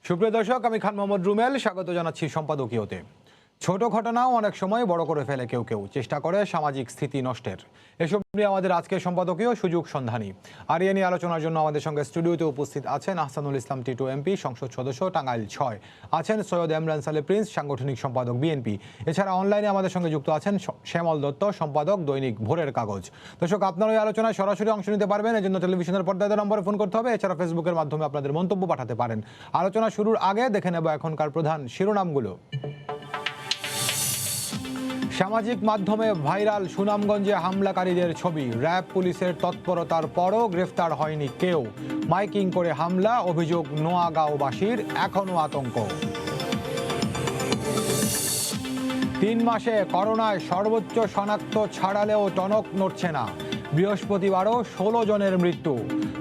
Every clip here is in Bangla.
সুপ্রিয় দর্শক, আমি খান মোহাম্মদ রুমেল স্বাগত জানাচ্ছি সম্পাদকীয়তে। ছোট ঘটনাও অনেক সময় বড় করে ফেলে কেউ কেউ, চেষ্টা করে সামাজিক স্থিতি নষ্টের। এসব নিয়ে আমাদের আজকের সম্পাদকীয় সুযোগ সন্ধানী। আর এ নিয়ে আলোচনার জন্য আমাদের সঙ্গে স্টুডিওতে উপস্থিত আছেন আহসানুল ইসলাম টিটু এমপি, সংসদ সদস্য টাঙ্গাইল ৬। আছেন সৈয়দ এমরান সালে প্রিন্স, সাংগঠনিক সম্পাদক বিএনপি। এছাড়া অনলাইনে আমাদের সঙ্গে যুক্ত আছেন শ্যামল দত্ত, সম্পাদক দৈনিক ভোরের কাগজ। দর্শক, আপনারা এই আলোচনায় সরাসরি অংশ নিতে পারবেন, এজন্য টেলিভিশনের পর্দায় নম্বরে ফোন করতে হবে। এছাড়া ফেসবুকের মাধ্যমে আপনাদের মন্তব্য পাঠাতে পারেন। আলোচনা শুরুর আগে দেখে নেব এখনকার প্রধান শিরোনামগুলো। সামাজিক মাধ্যমে ভাইরাল সুনামগঞ্জে হামলাকারীদের ছবি। র্যাব পুলিশের তৎপরতার পরও গ্রেফতার হয়নি কেউ। মাইকিং করে হামলা, অভিযোগ নোয়াগাঁওবাসীর, এখনো আতঙ্ক। ৩ মাসে করোনায় সর্বোচ্চ শনাক্ত ছাড়ালেও টনক নড়ছে না। বৃহস্পতিবারও ১৬ জনের মৃত্যু।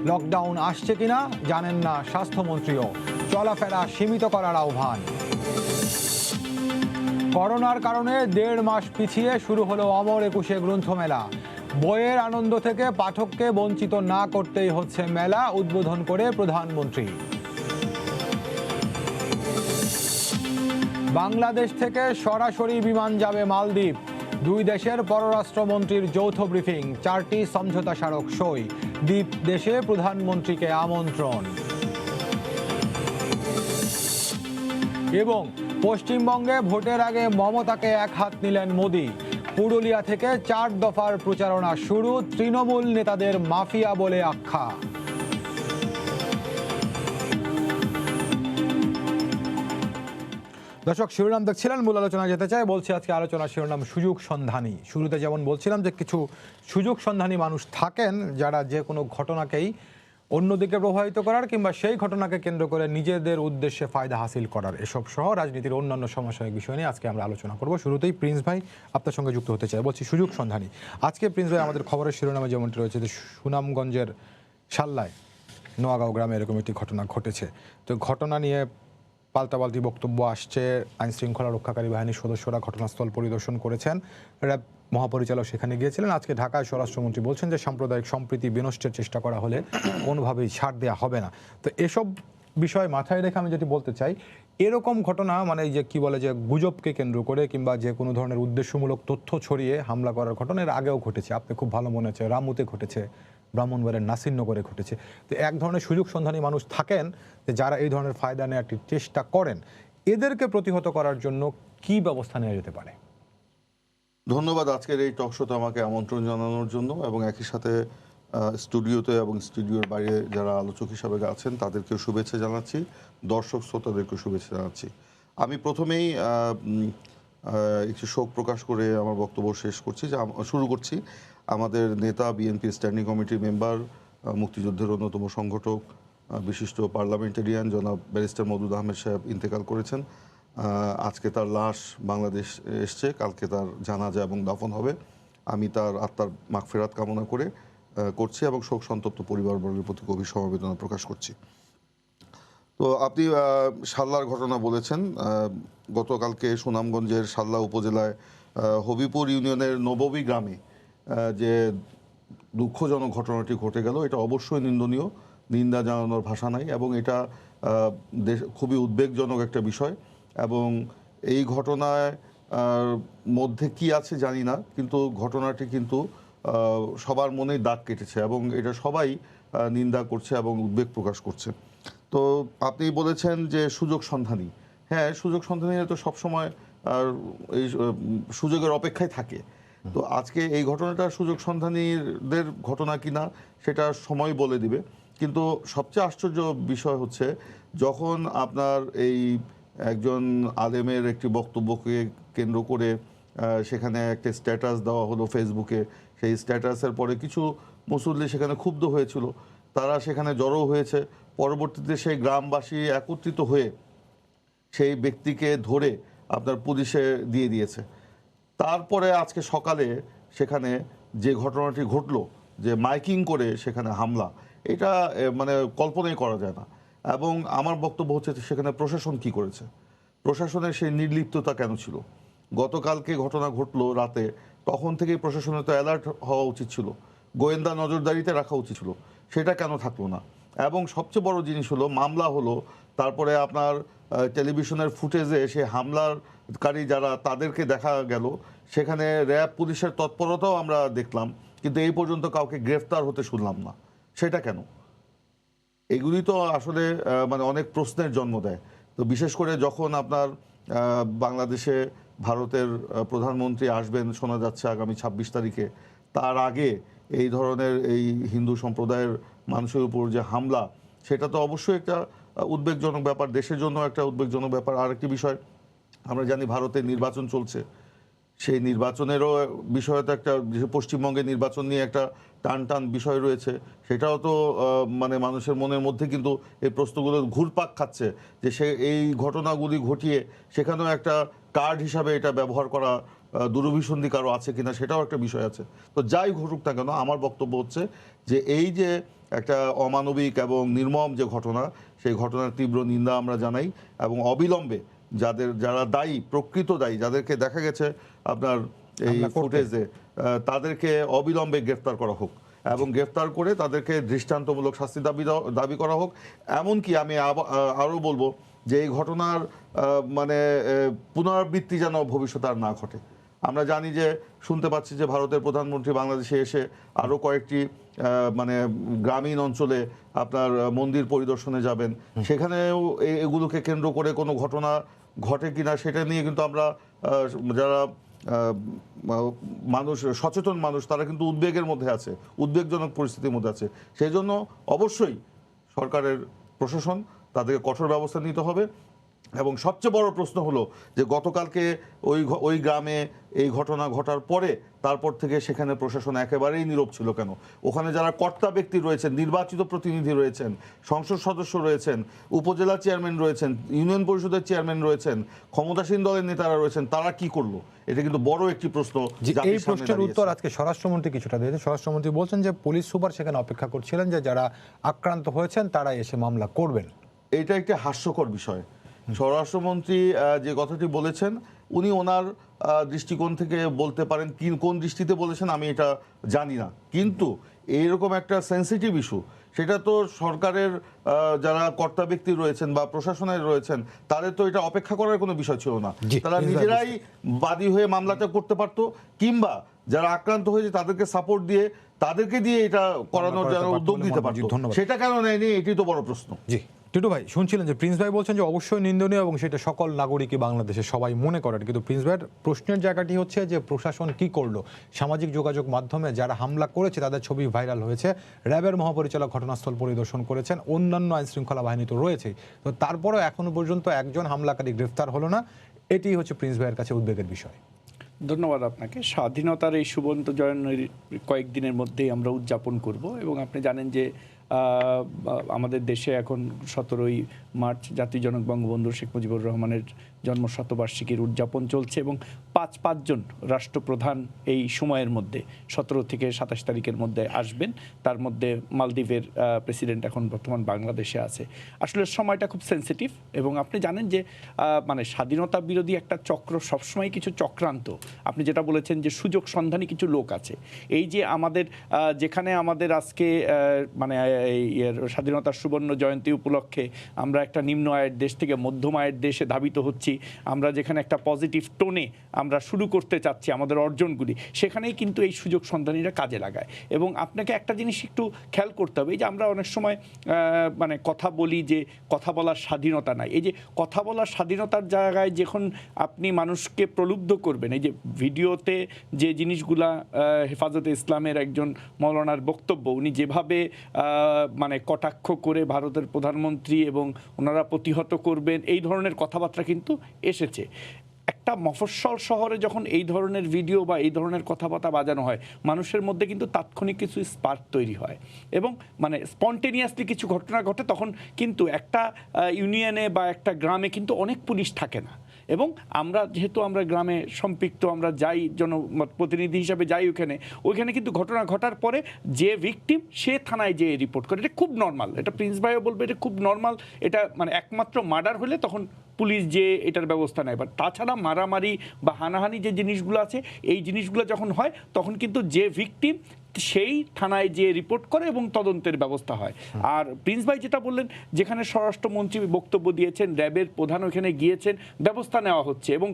লকডাউন আসছে কিনা জানেন না স্বাস্থ্যমন্ত্রীও। চলাফেরা সীমিত করার আহ্বান। করোনার কারণে ১.৫ মাস পিছিয়ে শুরু হলো অমর একুশে গ্রন্থমেলা। বইয়ের আনন্দ থেকে পাঠককে বঞ্চিত না করতেই হচ্ছে মেলা, উদ্বোধন করে প্রধানমন্ত্রী। বাংলাদেশ থেকে সরাসরি বিমান যাবে মালদ্বীপ। ২ দেশের পররাষ্ট্রমন্ত্রীর যৌথ ব্রিফিং, ৪টি সমঝোতা স্মারক সই। দ্বীপ দেশে প্রধানমন্ত্রীকে আমন্ত্রণ। এবং পশ্চিমবঙ্গে ভোটের আগে মমতাকে এক হাত নিলেন মোদি। পুরুলিয়া থেকে ৪ দফার প্রচারণা শুরু, তৃণমূল নেতাদের মাফিয়া বলে আখ্যা। দর্শক, শিরোনাম দেখছিলেন, মূল আলোচনা যেতে চাই। বলছি আজকে আলোচনার শিরোনাম সুযোগ সন্ধানী। শুরুতে যেমন বলছিলাম যে কিছু সুযোগ সন্ধানী মানুষ থাকেন যারা যে কোনো ঘটনাকেই অন্যদিকে প্রভাবিত করার কিংবা সেই ঘটনাকে কেন্দ্র করে নিজেদের উদ্দেশ্যে ফায়দা হাসিল করার, এসব সহ রাজনীতির অন্যান্য সমসাময়িক বিষয় নিয়ে আজকে আমরা আলোচনা করব। শুরুতেই প্রিন্স ভাই, আপনার সঙ্গে যুক্ত হতে চাই। বলছি সুযোগ সন্ধানী। আজকে প্রিন্স ভাই, আমাদের খবরের শিরোনামে যেমনটি রয়েছে যে সুনামগঞ্জের শাল্লায় নোয়াগাঁও গ্রামে এরকম একটি ঘটনা ঘটেছে। তো ঘটনা নিয়ে পাল্টাপাল্টি বক্তব্য আসছে। আইন শৃঙ্খলা রক্ষাকারী বাহিনীর সদস্যরা ঘটনাস্থল পরিদর্শন করেছেন, র্যাব মহাপরিচালক সেখানে গিয়েছিলেন। আজকে ঢাকায় স্বরাষ্ট্রমন্ত্রী বলছেন যে সাম্প্রদায়িক সম্প্রীতি বিনষ্টের চেষ্টা করা হলে কোনোভাবেই ছাড় দেওয়া হবে না। তো এসব বিষয় মাথায় রেখে আমি যেটি বলতে চাই, এরকম ঘটনা মানে যে কি বলে যে গুজবকে কেন্দ্র করে কিংবা যে কোনো ধরনের উদ্দেশ্যমূলক তথ্য ছড়িয়ে হামলা করার ঘটনা এর আগেও ঘটেছে। আপনি খুব ভালো মনে আছে, রামুতে ঘটেছে, ব্রাহ্মণবাড়িয়ার নাসিরনগরে ঘটেছে। তো এক ধরনের সুযোগ সন্ধানী মানুষ থাকেন যে যারা এই ধরনের ফায়দা নেওয়ার চেষ্টা করেন। এদেরকে প্রতিহত করার জন্য কি ব্যবস্থা নেওয়া যেতে পারে? ধন্যবাদ আজকের এই টক শোতে আমাকে আমন্ত্রণ জানানোর জন্য, এবং একই সাথে স্টুডিওতে এবং স্টুডিওর বাইরে যারা আলোচক হিসাবে আছেন তাদেরকেও শুভেচ্ছা জানাচ্ছি, দর্শক শ্রোতাদেরকেও শুভেচ্ছা জানাচ্ছি। আমি প্রথমেই একটু শোক প্রকাশ করে আমার বক্তব্য শুরু করছি। আমাদের নেতা, বিএনপি স্ট্যান্ডিং কমিটির মেম্বার, মুক্তিযুদ্ধের অন্যতম সংগঠক, বিশিষ্ট পার্লামেন্টারিয়ান জনাব ব্যারিস্টার মওদুদ আহমেদ সাহেব ইন্তেকাল করেছেন। আজকে তার লাশ বাংলাদেশ এসছে, কালকে তার জানাজা এবং দাফন হবে। আমি তার আত্মার মাগফিরাত কামনা করছি এবং শোক সন্তপ্ত পরিবারবর্গের প্রতি গভীর সমবেদনা প্রকাশ করছি। তো আপনি শাল্লার ঘটনা বলেছেন। গতকালকে সুনামগঞ্জের শাল্লা উপজেলায় হবিপুর ইউনিয়নের নববী গ্রামে যে দুঃখজনক ঘটনাটি ঘটে গেল, এটা অবশ্যই নিন্দনীয়, নিন্দা জানানোর ভাষা নাই, এবং এটা খুবই উদ্বেগজনক একটা বিষয়। এবং এই ঘটনায় মধ্যে কি আছে জানি না, কিন্তু ঘটনাটি কিন্তু সবার মনেই দাগ কেটেছে এবং এটা সবাই নিন্দা করছে এবং উদ্বেগ প্রকাশ করছে। তো আপনি বলেছেন যে সুযোগ সন্ধানী, হ্যাঁ, সুযোগ সন্ধানীরা তো সবসময় এই সুযোগের অপেক্ষায় থাকে। তো আজকে এই ঘটনাটা সুযোগ সন্ধানীদের ঘটনা কিনা সেটা সময় বলে দিবে। কিন্তু সবচেয়ে আশ্চর্য বিষয় হচ্ছে যখন আপনার এই একজন আলেমের একটি বক্তব্যকে কেন্দ্র করে সেখানে একটা স্ট্যাটাস দেওয়া হলো ফেসবুকে, সেই স্ট্যাটাসের পরে কিছু মুসল্লি সেখানে ক্ষুব্ধ হয়েছিল, তারা সেখানে জড়ো হয়েছে। পরবর্তীতে সেই গ্রামবাসী একত্রিত হয়ে সেই ব্যক্তিকে ধরে আপনার পুলিশে দিয়ে দিয়েছে। তারপরে আজকে সকালে সেখানে যে ঘটনাটি ঘটলো, যে মাইকিং করে সেখানে হামলা, এটা মানে কল্পনাই করা যায় না। এবং আমার বক্তব্য হচ্ছে সেখানে প্রশাসন কি করেছে, প্রশাসনের সেই নির্লিপ্ততা কেন ছিল? গতকালকে ঘটনা ঘটলো রাতে, তখন থেকেই প্রশাসনের তো অ্যালার্ট হওয়া উচিত ছিল, গোয়েন্দা নজরদারিতে রাখা উচিত ছিল, সেটা কেন থাকলো না? এবং সবচেয়ে বড় জিনিস হলো মামলা হলো, তারপরে আপনার টেলিভিশনের ফুটেজে সে হামলাকারী যারা তাদেরকে দেখা গেল, সেখানে র্যাব পুলিশের তৎপরতাও আমরা দেখলাম, কিন্তু এই পর্যন্ত কাউকে গ্রেফতার হতে শুনলাম না। সেটা কেন? এগুলি তো আসলে মানে অনেক প্রশ্নের জন্ম দেয়। তো বিশেষ করে যখন আপনার বাংলাদেশে ভারতের প্রধানমন্ত্রী আসবেন শোনা যাচ্ছে আগামী ২৬ তারিখে, তার আগে এই ধরনের এই হিন্দু সম্প্রদায়ের মানুষের উপর যে হামলা, সেটা তো অবশ্যই একটা উদ্বেগজনক ব্যাপার, দেশের জন্য একটা উদ্বেগজনক ব্যাপার। আরেকটি বিষয়, আমরা জানি ভারতে নির্বাচন চলছে, সেই নির্বাচনেরও বিষয় তো একটা, পশ্চিমবঙ্গে নির্বাচন নিয়ে একটা টান বিষয় রয়েছে, সেটাও তো মানে মানুষের মনের মধ্যে কিন্তু এই প্রশ্নগুলো ঘুরপাক খাচ্ছে যে সে এই ঘটনাগুলি ঘটিয়ে সেখানেও একটা কার্ড হিসাবে এটা ব্যবহার করা দুরভিসন্ধি কারো আছে কিনা, সেটাও একটা বিষয় আছে। তো যাই ঘটুক না কেন, আমার বক্তব্য হচ্ছে যে এই যে একটা অমানবিক এবং নির্মম যে ঘটনা, সেই ঘটনার তীব্র নিন্দা আমরা জানাই, এবং অবিলম্বে যারা দায়ী, প্রকৃত দায়ী, যাদেরকে দেখা গেছে আপনার এই ফুটেজে, তাদেরকে অবিলম্বে গ্রেফতার করা হোক, এবং গ্রেফতার করে তাদেরকে দৃষ্টান্তমূলক শাস্তি দাবি করা হোক। এমনকি আমি আরও বলবো যে এই ঘটনার মানে পুনরাবৃত্তি যেন ভবিষ্যতে আর না ঘটে। আমরা জানি যে, শুনতে পাচ্ছি যে ভারতের প্রধানমন্ত্রী বাংলাদেশে এসে আরও কয়েকটি মানে গ্রামীণ অঞ্চলে আপনার মন্দির পরিদর্শনে যাবেন, সেখানেও এগুলোকে কেন্দ্র করে কোনো ঘটনা ঘটে কিনা সেটা নিয়ে কিন্তু আমরা যারা মানুষ, সচেতন মানুষ, তারা কিন্তু উদ্বেগের মধ্যে আছে, উদ্বেগজনক পরিস্থিতির মধ্যে আছে। সেই জন্য অবশ্যই সরকারের প্রশাসন, তাদেরকে কঠোর ব্যবস্থা নিতে হবে। এবং সবচেয়ে বড় প্রশ্ন হলো যে গতকালকে ওই গ্রামে এই ঘটনা ঘটার পরে তারপর থেকে সেখানে প্রশাসন একেবারেই নীরব ছিল কেন? ওখানে যারা কর্তা ব্যক্তি রয়েছেন, নির্বাচিত প্রতিনিধি রয়েছেন, সংসদ সদস্য রয়েছেন, উপজেলা চেয়ারম্যান রয়েছেন, ইউনিয়ন পরিষদের চেয়ারম্যান রয়েছেন, ক্ষমতাসীন দলের নেতারা রয়েছেন, তারা কি করলো? এটা কিন্তু বড় একটি প্রশ্ন। এই প্রশ্নের উত্তর আজকে স্বরাষ্ট্রমন্ত্রী কিছুটা দিয়েছে। স্বরাষ্ট্রমন্ত্রী বলছেন যে পুলিশ সুপার সেখানে অপেক্ষা করছিলেন যে যারা আক্রান্ত হয়েছেন তারা এসে মামলা করবেন। এটা একটি হাস্যকর বিষয়। স্বরাষ্ট্রমন্ত্রী যে কথাটি বলেছেন, উনি ওনার দৃষ্টিকোণ থেকে বলতে পারেন, কোন দৃষ্টিতে বলেছেন আমি এটা জানি না, কিন্তু এইরকম একটা সেন্সিটিভ ইস্যু, সেটা তো সরকারের যারা কর্তা ব্যক্তি রয়েছেন বা প্রশাসনের রয়েছেন, তাদের তো এটা অপেক্ষা করার কোনো বিষয় ছিল না। তারা নিজেরাই বাদী হয়ে মামলাটা করতে পারতো, কিংবা যারা আক্রান্ত হয়েছে তাদেরকে সাপোর্ট দিয়ে, তাদেরকে দিয়ে এটা করানোর যারা উদ্যোগ নিতে পারতো। সেটা কেন নেয়নি, এটি তো বড় প্রশ্ন। জি টিটু ভাই, শুনছিলেন যে প্রিন্স ভাই বলছেন যে অবশ্যই নিন্দনীয় এবং সেটা সকল নাগরিকই বাংলাদেশে সবাই মনে করেন, কিন্তু প্রিন্স ভাইয়ের প্রশ্নের জায়গাটি হচ্ছে যে প্রশাসন কি করলো? সামাজিক যোগাযোগ মাধ্যমে যারা হামলা করেছে তাদের ছবি ভাইরাল হয়েছে, র্যাবের মহাপরিচালক ঘটনাস্থল পরিদর্শন করেছেন, অন্যান্য আইন শৃঙ্খলা বাহিনী তো রয়েছে, তো তারপরেও এখনো পর্যন্ত একজন হামলাকারী গ্রেফতার হলো না। এটি হচ্ছে প্রিন্স ভাইয়ের কাছে উদ্বেগের বিষয়। ধন্যবাদ আপনাকে। স্বাধীনতার এই সুবন্ত জয়ন্তীর কয়েকদিনের মধ্যেই আমরা উদযাপন করব, এবং আপনি জানেন যে আমাদের দেশে এখন 17ই মার্চ জাতির জনক বঙ্গবন্ধু শেখ মুজিবুর রহমানের জন্মশতবার্ষিকীর উদযাপন চলছে, এবং পাঁচজন রাষ্ট্রপ্রধান এই সময়ের মধ্যে 17 থেকে 27 তারিখের মধ্যে আসবেন। তার মধ্যে মালদ্বীপের প্রেসিডেন্ট এখন বর্তমান বাংলাদেশে আছে। আসলে সময়টা খুব সেন্সিটিভ, এবং আপনি জানেন যে মানে স্বাধীনতা বিরোধী একটা চক্র সবসময় কিছু চক্রান্ত, আপনি যেটা বলেছেন যে সুযোগ সন্ধানী কিছু লোক আছে। এই যে আমাদের যেখানে আমাদের আজকে মানে এই স্বাধীনতার সুবর্ণ জয়ন্তী উপলক্ষে আমরা একটা নিম্ন আয়ের দেশ থেকে মধ্যম আয়ের দেশে ধাবিত হচ্ছি, আমরা যেখানে একটা পজিটিভ টোনে আমরা শুরু করতে চাচ্ছি আমাদের অর্জনগুলি, সেখানেই কিন্তু এই সুযোগ সন্ধানীরা কাজে লাগায়। এবং আপনাকে একটা জিনিস একটু খেয়াল করতে হবে, এই যে আমরা অনেক সময় মানে কথা বলি যে কথা বলার স্বাধীনতা নাই। এই যে কথা বলার স্বাধীনতার জায়গায় যখন আপনি মানুষকে প্রলুব্ধ করবেন, এই যে ভিডিওতে যে জিনিসগুলা হেফাজতে ইসলামের একজন মৌলানার বক্তব্য, উনি যেভাবে মানে কটাক্ষ করে ভারতের প্রধানমন্ত্রী এবং ওনারা প্রতিহত করবেন, এই ধরনের কথাবার্তা কিন্তু এসেছে। একটা মফস্বল শহরে যখন এই ধরনের ভিডিও বা এই ধরনের কথাবার্তা বাজানো হয়, মানুষের মধ্যে কিন্তু তাৎক্ষণিক কিছু স্পার্ক তৈরি হয়, এবং মানে স্পন্টেনিয়াসলি কিছু ঘটনা ঘটে। তখন কিন্তু একটা ইউনিয়নে বা একটা গ্রামে কিন্তু অনেক পুলিশ থাকে না, এবং আমরা যেহেতু আমরা গ্রামে সম্পৃক্ত, আমরা যাই জনপ্রতিনিধি হিসাবে যাই ওইখানে কিন্তু ঘটনা ঘটার পরে যে ভিকটিম সে থানায় যেয়ে রিপোর্ট করে। এটা খুব নর্মাল, এটা প্রিন্স ভাইও বলবে এটা খুব নর্মাল। এটা মানে একমাত্র মার্ডার হলে তখন পুলিশ যে এটার ব্যবস্থা নেয়, বাট তাছাড়া মারামারি বা হানাহানি যে জিনিসগুলো আছে, এই জিনিসগুলো যখন হয় তখন কিন্তু যে ভিকটিম সেই থানায় যে রিপোর্ট করে এবং তদন্তের ব্যবস্থা হয়। আর প্রিন্স ভাই যেটা বললেন, যেখানে স্বরাষ্ট্রমন্ত্রী বক্তব্য দিয়েছেন, র্যাবের প্রধান ওখানে গিয়েছেন, ব্যবস্থা নেওয়া হচ্ছে। এবং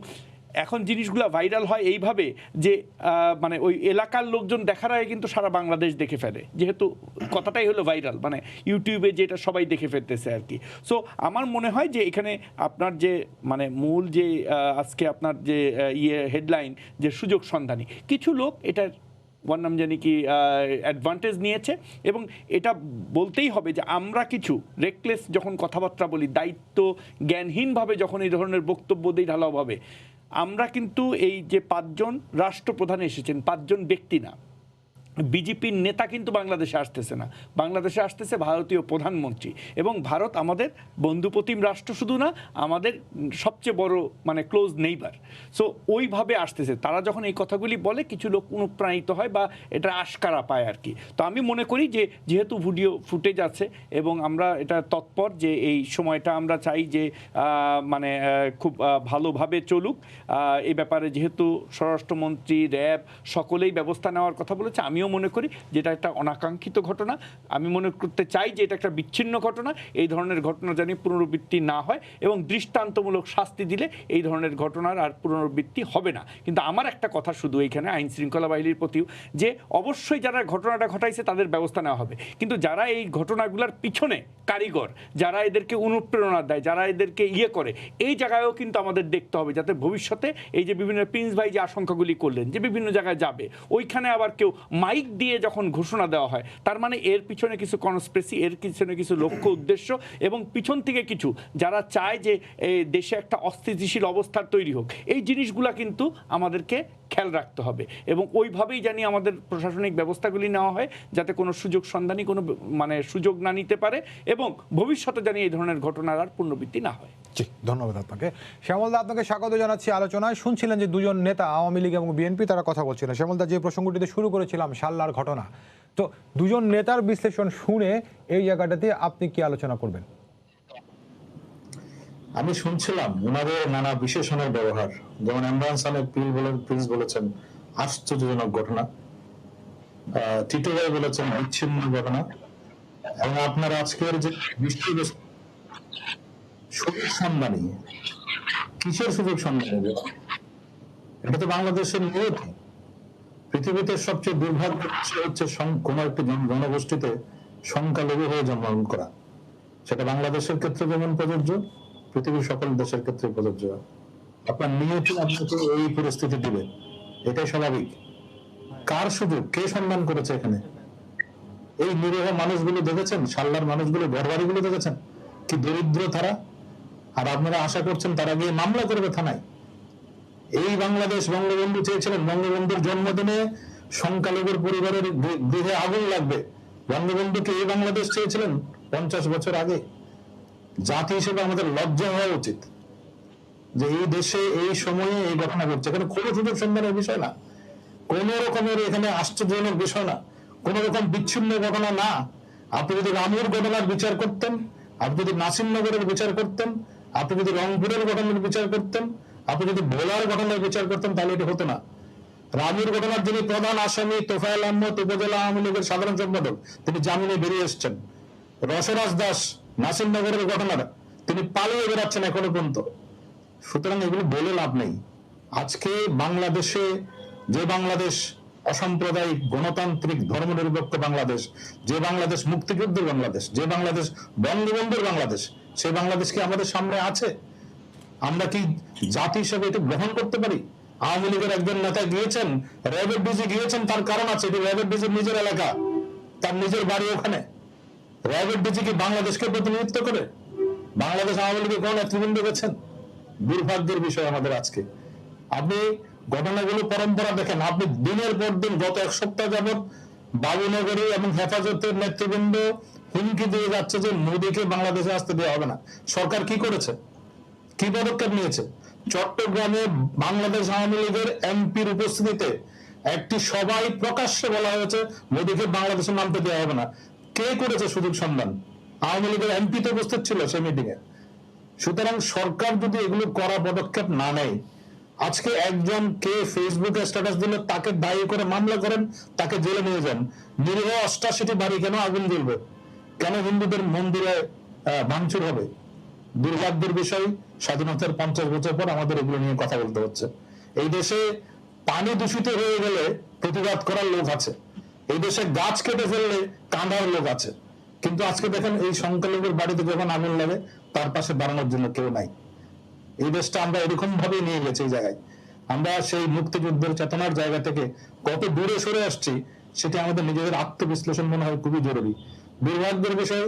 এখন জিনিসগুলো ভাইরাল হয় এইভাবে যে মানে ওই এলাকার লোকজন দেখার আগে কিন্তু সারা বাংলাদেশ দেখে ফেলে, যেহেতু কথাটাই হলো ভাইরাল, মানে ইউটিউবে যেটা সবাই দেখে ফেলতেছে আর কি। সো আমার মনে হয় যে এখানে আপনার যে মানে মূল যে আজকে আপনার যে হেডলাইন, যে সুযোগ সন্ধানী কিছু লোক এটার ওয়ার নাম জানি কি অ্যাডভান্টেজ নিয়েছে। এবং এটা বলতেই হবে যে আমরা কিছু রেকলেস যখন কথাবার্তা বলি, দায়িত্ব জ্ঞানহীনভাবে যখন এই ধরনের বক্তব্য দিই ঢালাওভাবে, আমরা কিন্তু এই যে 5 জন রাষ্ট্রপ্রধান এসেছেন, 5 জন ব্যক্তি না, বিজেপির নেতা কিন্তু বাংলাদেশে আসতেছে না, বাংলাদেশে আসতেছে ভারতীয় প্রধানমন্ত্রী। এবং ভারত আমাদের বন্ধুপ্রতিম রাষ্ট্র শুধু না, আমাদের সবচেয়ে বড় মানে ক্লোজ নেইবার। সো ওইভাবে আসতেছে। তারা যখন এই কথাগুলি বলে কিছু লোক অনুপ্রাণিত হয় বা এটা আশকারা পায় আর কি। তো আমি মনে করি যে যেহেতু ভিডিও ফুটেজ আছে এবং আমরা এটা তৎপর যে এই সময়টা আমরা চাই যে মানে খুব ভালোভাবে চলুক এই ব্যাপারে, যেহেতু স্বরাষ্ট্রমন্ত্রী, র্যাব সকলেই ব্যবস্থা নেওয়ার কথা বলেছে। আমিও মনে করি যেটা একটা অনাকাঙ্ক্ষিত ঘটনা, আমি মনে করতে চাই যে এটা একটা বিচ্ছিন্ন ঘটনা। এই ধরনের ঘটনা যেন পুনরাবৃত্তি না হয় এবং দৃষ্টান্তমূলক শাস্তি দিলে এই ধরনের ঘটনার আর পুনরাবৃত্তি হবে না। কিন্তু আমার একটা কথা শুধু এইখানে আইন শৃঙ্খলা বাহিনীর প্রতিও, যে অবশ্যই যারা ঘটনাটা ঘটাইছে তাদের ব্যবস্থা নেওয়া হবে, কিন্তু যারা এই ঘটনাগুলোর পিছনে কারিগর, যারা এদেরকে অনুপ্রেরণা দেয়, যারা এদেরকে করে, এই জায়গায়ও কিন্তু আমাদের দেখতে হবে, যাতে ভবিষ্যতে এই যে বিভিন্ন প্রিন্স ভাই যে আশঙ্কাগুলি করলেন যে বিভিন্ন জায়গায় যাবে, ওইখানে আবার কেউ মাইক দিয়ে যখন ঘোষণা দেওয়া হয়, তার মানে এর পিছনে কিছু কনস্পিরেসি, এর পিছনে কিছু লক্ষ্য উদ্দেশ্য, এবং পিছন থেকে কিছু যারা চায় যে দেশে একটা অস্থিতিশীল অবস্থার তৈরি হোক, এই জিনিসগুলা কিন্তু আমাদেরকে খেয়াল রাখতে হবে। এবং ওইভাবেই জানি আমাদের প্রশাসনিক ব্যবস্থাগুলি নেওয়া হয়, যাতে কোনো সুযোগ সন্ধানী কোনো মানে সুযোগ না নিতে পারে, এবং ভবিষ্যতে জানি এই ধরনের ঘটনার আর পুনরাবৃত্তি না হয়। জি, ধন্যবাদ আপনাকে। শ্যামলদা, আপনাকে স্বাগত জানাচ্ছি আলোচনায়। শুনছিলেন যে 2 জন নেতা, আওয়ামী লীগ এবং বিএনপি, তারা কথা বলছিলেন। শ্যামলদা, যে প্রসঙ্গটিতে শুরু করেছিলাম শাল্লার ঘটনা, তো 2 জন নেতার বিশ্লেষণ শুনে এই জায়গাটাতে আপনি কি আলোচনা করবেন? আমি শুনছিলাম ওনাদের নানা বিশেষণের ব্যবহার, যেমন ইমরান সাহেব প্রিন্স বলেছেন আশ্চর্যজনক ঘটনা, টিটো ভাই বলেছেন বিচ্ছিন্ন ঘটনা, এবং আপনার আজকের যে বিষয়বস্তু সুযোগ সন্ধানী, কিসের সুযোগ সন্ধানী? এটা তো বাংলাদেশের নিয়তি। পৃথিবীতে সবচেয়ে দুর্ভাগ্য হচ্ছে কোন একটি জনগোষ্ঠীতে সংখ্যালঘু হয়ে জন্মগ্রহণ করা। সেটা বাংলাদেশের ক্ষেত্রে যেমন প্রযোজ্য, পৃথিবীর সকল দেশের ক্ষেত্রে প্রযোজ্য। আপনার নিয়তি আপনাকে এই পরিস্থিতি দিবে, এটাই স্বাভাবিক। কার সুযোগ, কে সন্ধান করেছে এখানে? এই নিরীহ মানুষগুলো দেখেছেন, শাল্লার মানুষগুলো, ঘরবাড়িগুলো দেখেছেন, কি দরিদ্র তারা। আর আপনারা আশা করছেন তারা গিয়ে মামলা করবে থানায়। এই বাংলাদেশ বঙ্গবন্ধু চেয়েছিলেন, বঙ্গবন্ধুর জন্মদিনে সংখ্যালঘুর পরিবারের গৃহে আগুন লাগবে। বঙ্গবন্ধুকে এই বাংলাদেশ চেয়েছিলেন 50 বছর আগে। জাতি হিসেবে আমাদের লজ্জা হওয়া উচিত যে এই দেশে এই সময়ে এই ঘটনা ঘটছে। এখানে কোনো সুযোগ সন্ধানের বিষয় না, কোন রকমের এখানে আশ্চর্যজনক বিষয় না, কোন রকম বিচ্ছিন্ন ঘটনা না। আপনি যদি রামুর ঘটনার বিচার করতেন, আপনি যদি নাসিরনগরের বিচার করতেন, আপনি যদি রংপুরের ঘটনার বিচার করতেন, আপনি যদি ভোলার ঘটনার বিচার করতেন, তাহলে এটা হতো না। রামুর ঘটনার যিনি প্রধান আসামি তোফায়েল আহমদ, উপজেলা আওয়ামী লীগের সাধারণ সম্পাদক, তিনি জামিনে বেরিয়ে এসছেন। রসরাজ দাস নাসিরনগরের ঘটনার তিনি পালিয়ে বেড়াচ্ছেন এখনো পর্যন্ত। সুতরাং এগুলো বলে লাভ নেই। আজকে বাংলাদেশে যে বাংলাদেশ অসাম্প্রদায়িক গণতান্ত্রিক ধর্মনিরপেক্ষ বাংলাদেশ, যে বাংলাদেশ মুক্তিযুদ্ধের বাংলাদেশ, যে বাংলাদেশ বঙ্গবন্ধুর বাংলাদেশ, সেই বাংলাদেশ কি আমাদের সামনে আছে? আমরা কি জাতি হিসেবে এটা গ্রহণ করতে পারি? আওয়ামী লীগের একজন নেতা গিয়েছেন, র্যাবের ডিজি গিয়েছেন, তার কারণ আছে, এটি র্যাবের ডিজির নিজের এলাকা, তার নিজের বাড়ি ওখানে। র্যাবের ডিজি কি বাংলাদেশকে প্রতিনিধিত্ব করে? বাংলাদেশ আওয়ামী লীগের কোন নেতৃবৃন্দ গেছেন? দুর্ভাগ্যের বিষয় আমাদের আজকে। আপনি ঘটনাগুলো পরম্পরা দেখেন, আপনি দিনের পর দিন গত 1 সপ্তাহ যাবৎ বাবুনগরী এবং হেফাজতের নেতৃবৃন্দ হুমকি দিয়ে যাচ্ছে যে মোদীকে বাংলাদেশে আসতে দেওয়া হবে না। সরকার কি করেছে, কি পদক্ষেপ নিয়েছে? চট্টগ্রামে বাংলাদেশ আওয়ামী লীগের এমপির উপস্থিতিতে একটি সভায় প্রকাশ্যে বলা হয়েছে মোদীকে বাংলাদেশে নামতে দেওয়া হবে না। কে করেছে সুযোগ সন্ধান? আওয়ামী লীগের এমপি তো উপস্থিত ছিল সেই মিটিং এ। সুতরাং সরকার যদি এগুলো করা পদক্ষেপ না নেয়, আজকে একজন কে ফেসবুকে স্ট্যাটাস দিলে তাকে দায়ী করে মামলা করেন, তাকে জেলে নিয়ে যান। নিরীহ 88টি বাড়ি কেন আগুন জ্বলবে? কেন হিন্দুদের মন্দিরে ভাঙচুর হবে? দুর্ভাগ্যের বিষয়, স্বাধীনতার 50 বছর পর আমাদের এগুলো নিয়ে কথা বলতে হচ্ছে। এই দেশে পানি দূষিত হয়ে গেলে প্রতিবাদ করার লোক আছে, এই দেশে গাছ কেটে ফেললে কাঁদার লোক আছে, কিন্তু আজকে দেখেন এই সংখ্যালঘুর বাড়িতে যখন আগুন লাগে তার পাশে দাঁড়ানোর জন্য কেউ নাই। এই দেশটা আমরা এরকম ভাবে নিয়ে গেছি এই জায়গায়। আমরা সেই মুক্তিযুদ্ধের চেতনার জায়গা থেকে কত দূরে সরে আসছি সেটা আমাদের নিজেদের আত্মবিশ্লেষণ মনে হয় খুবই জরুরি। দুর্ভাগ্যের বিষয়,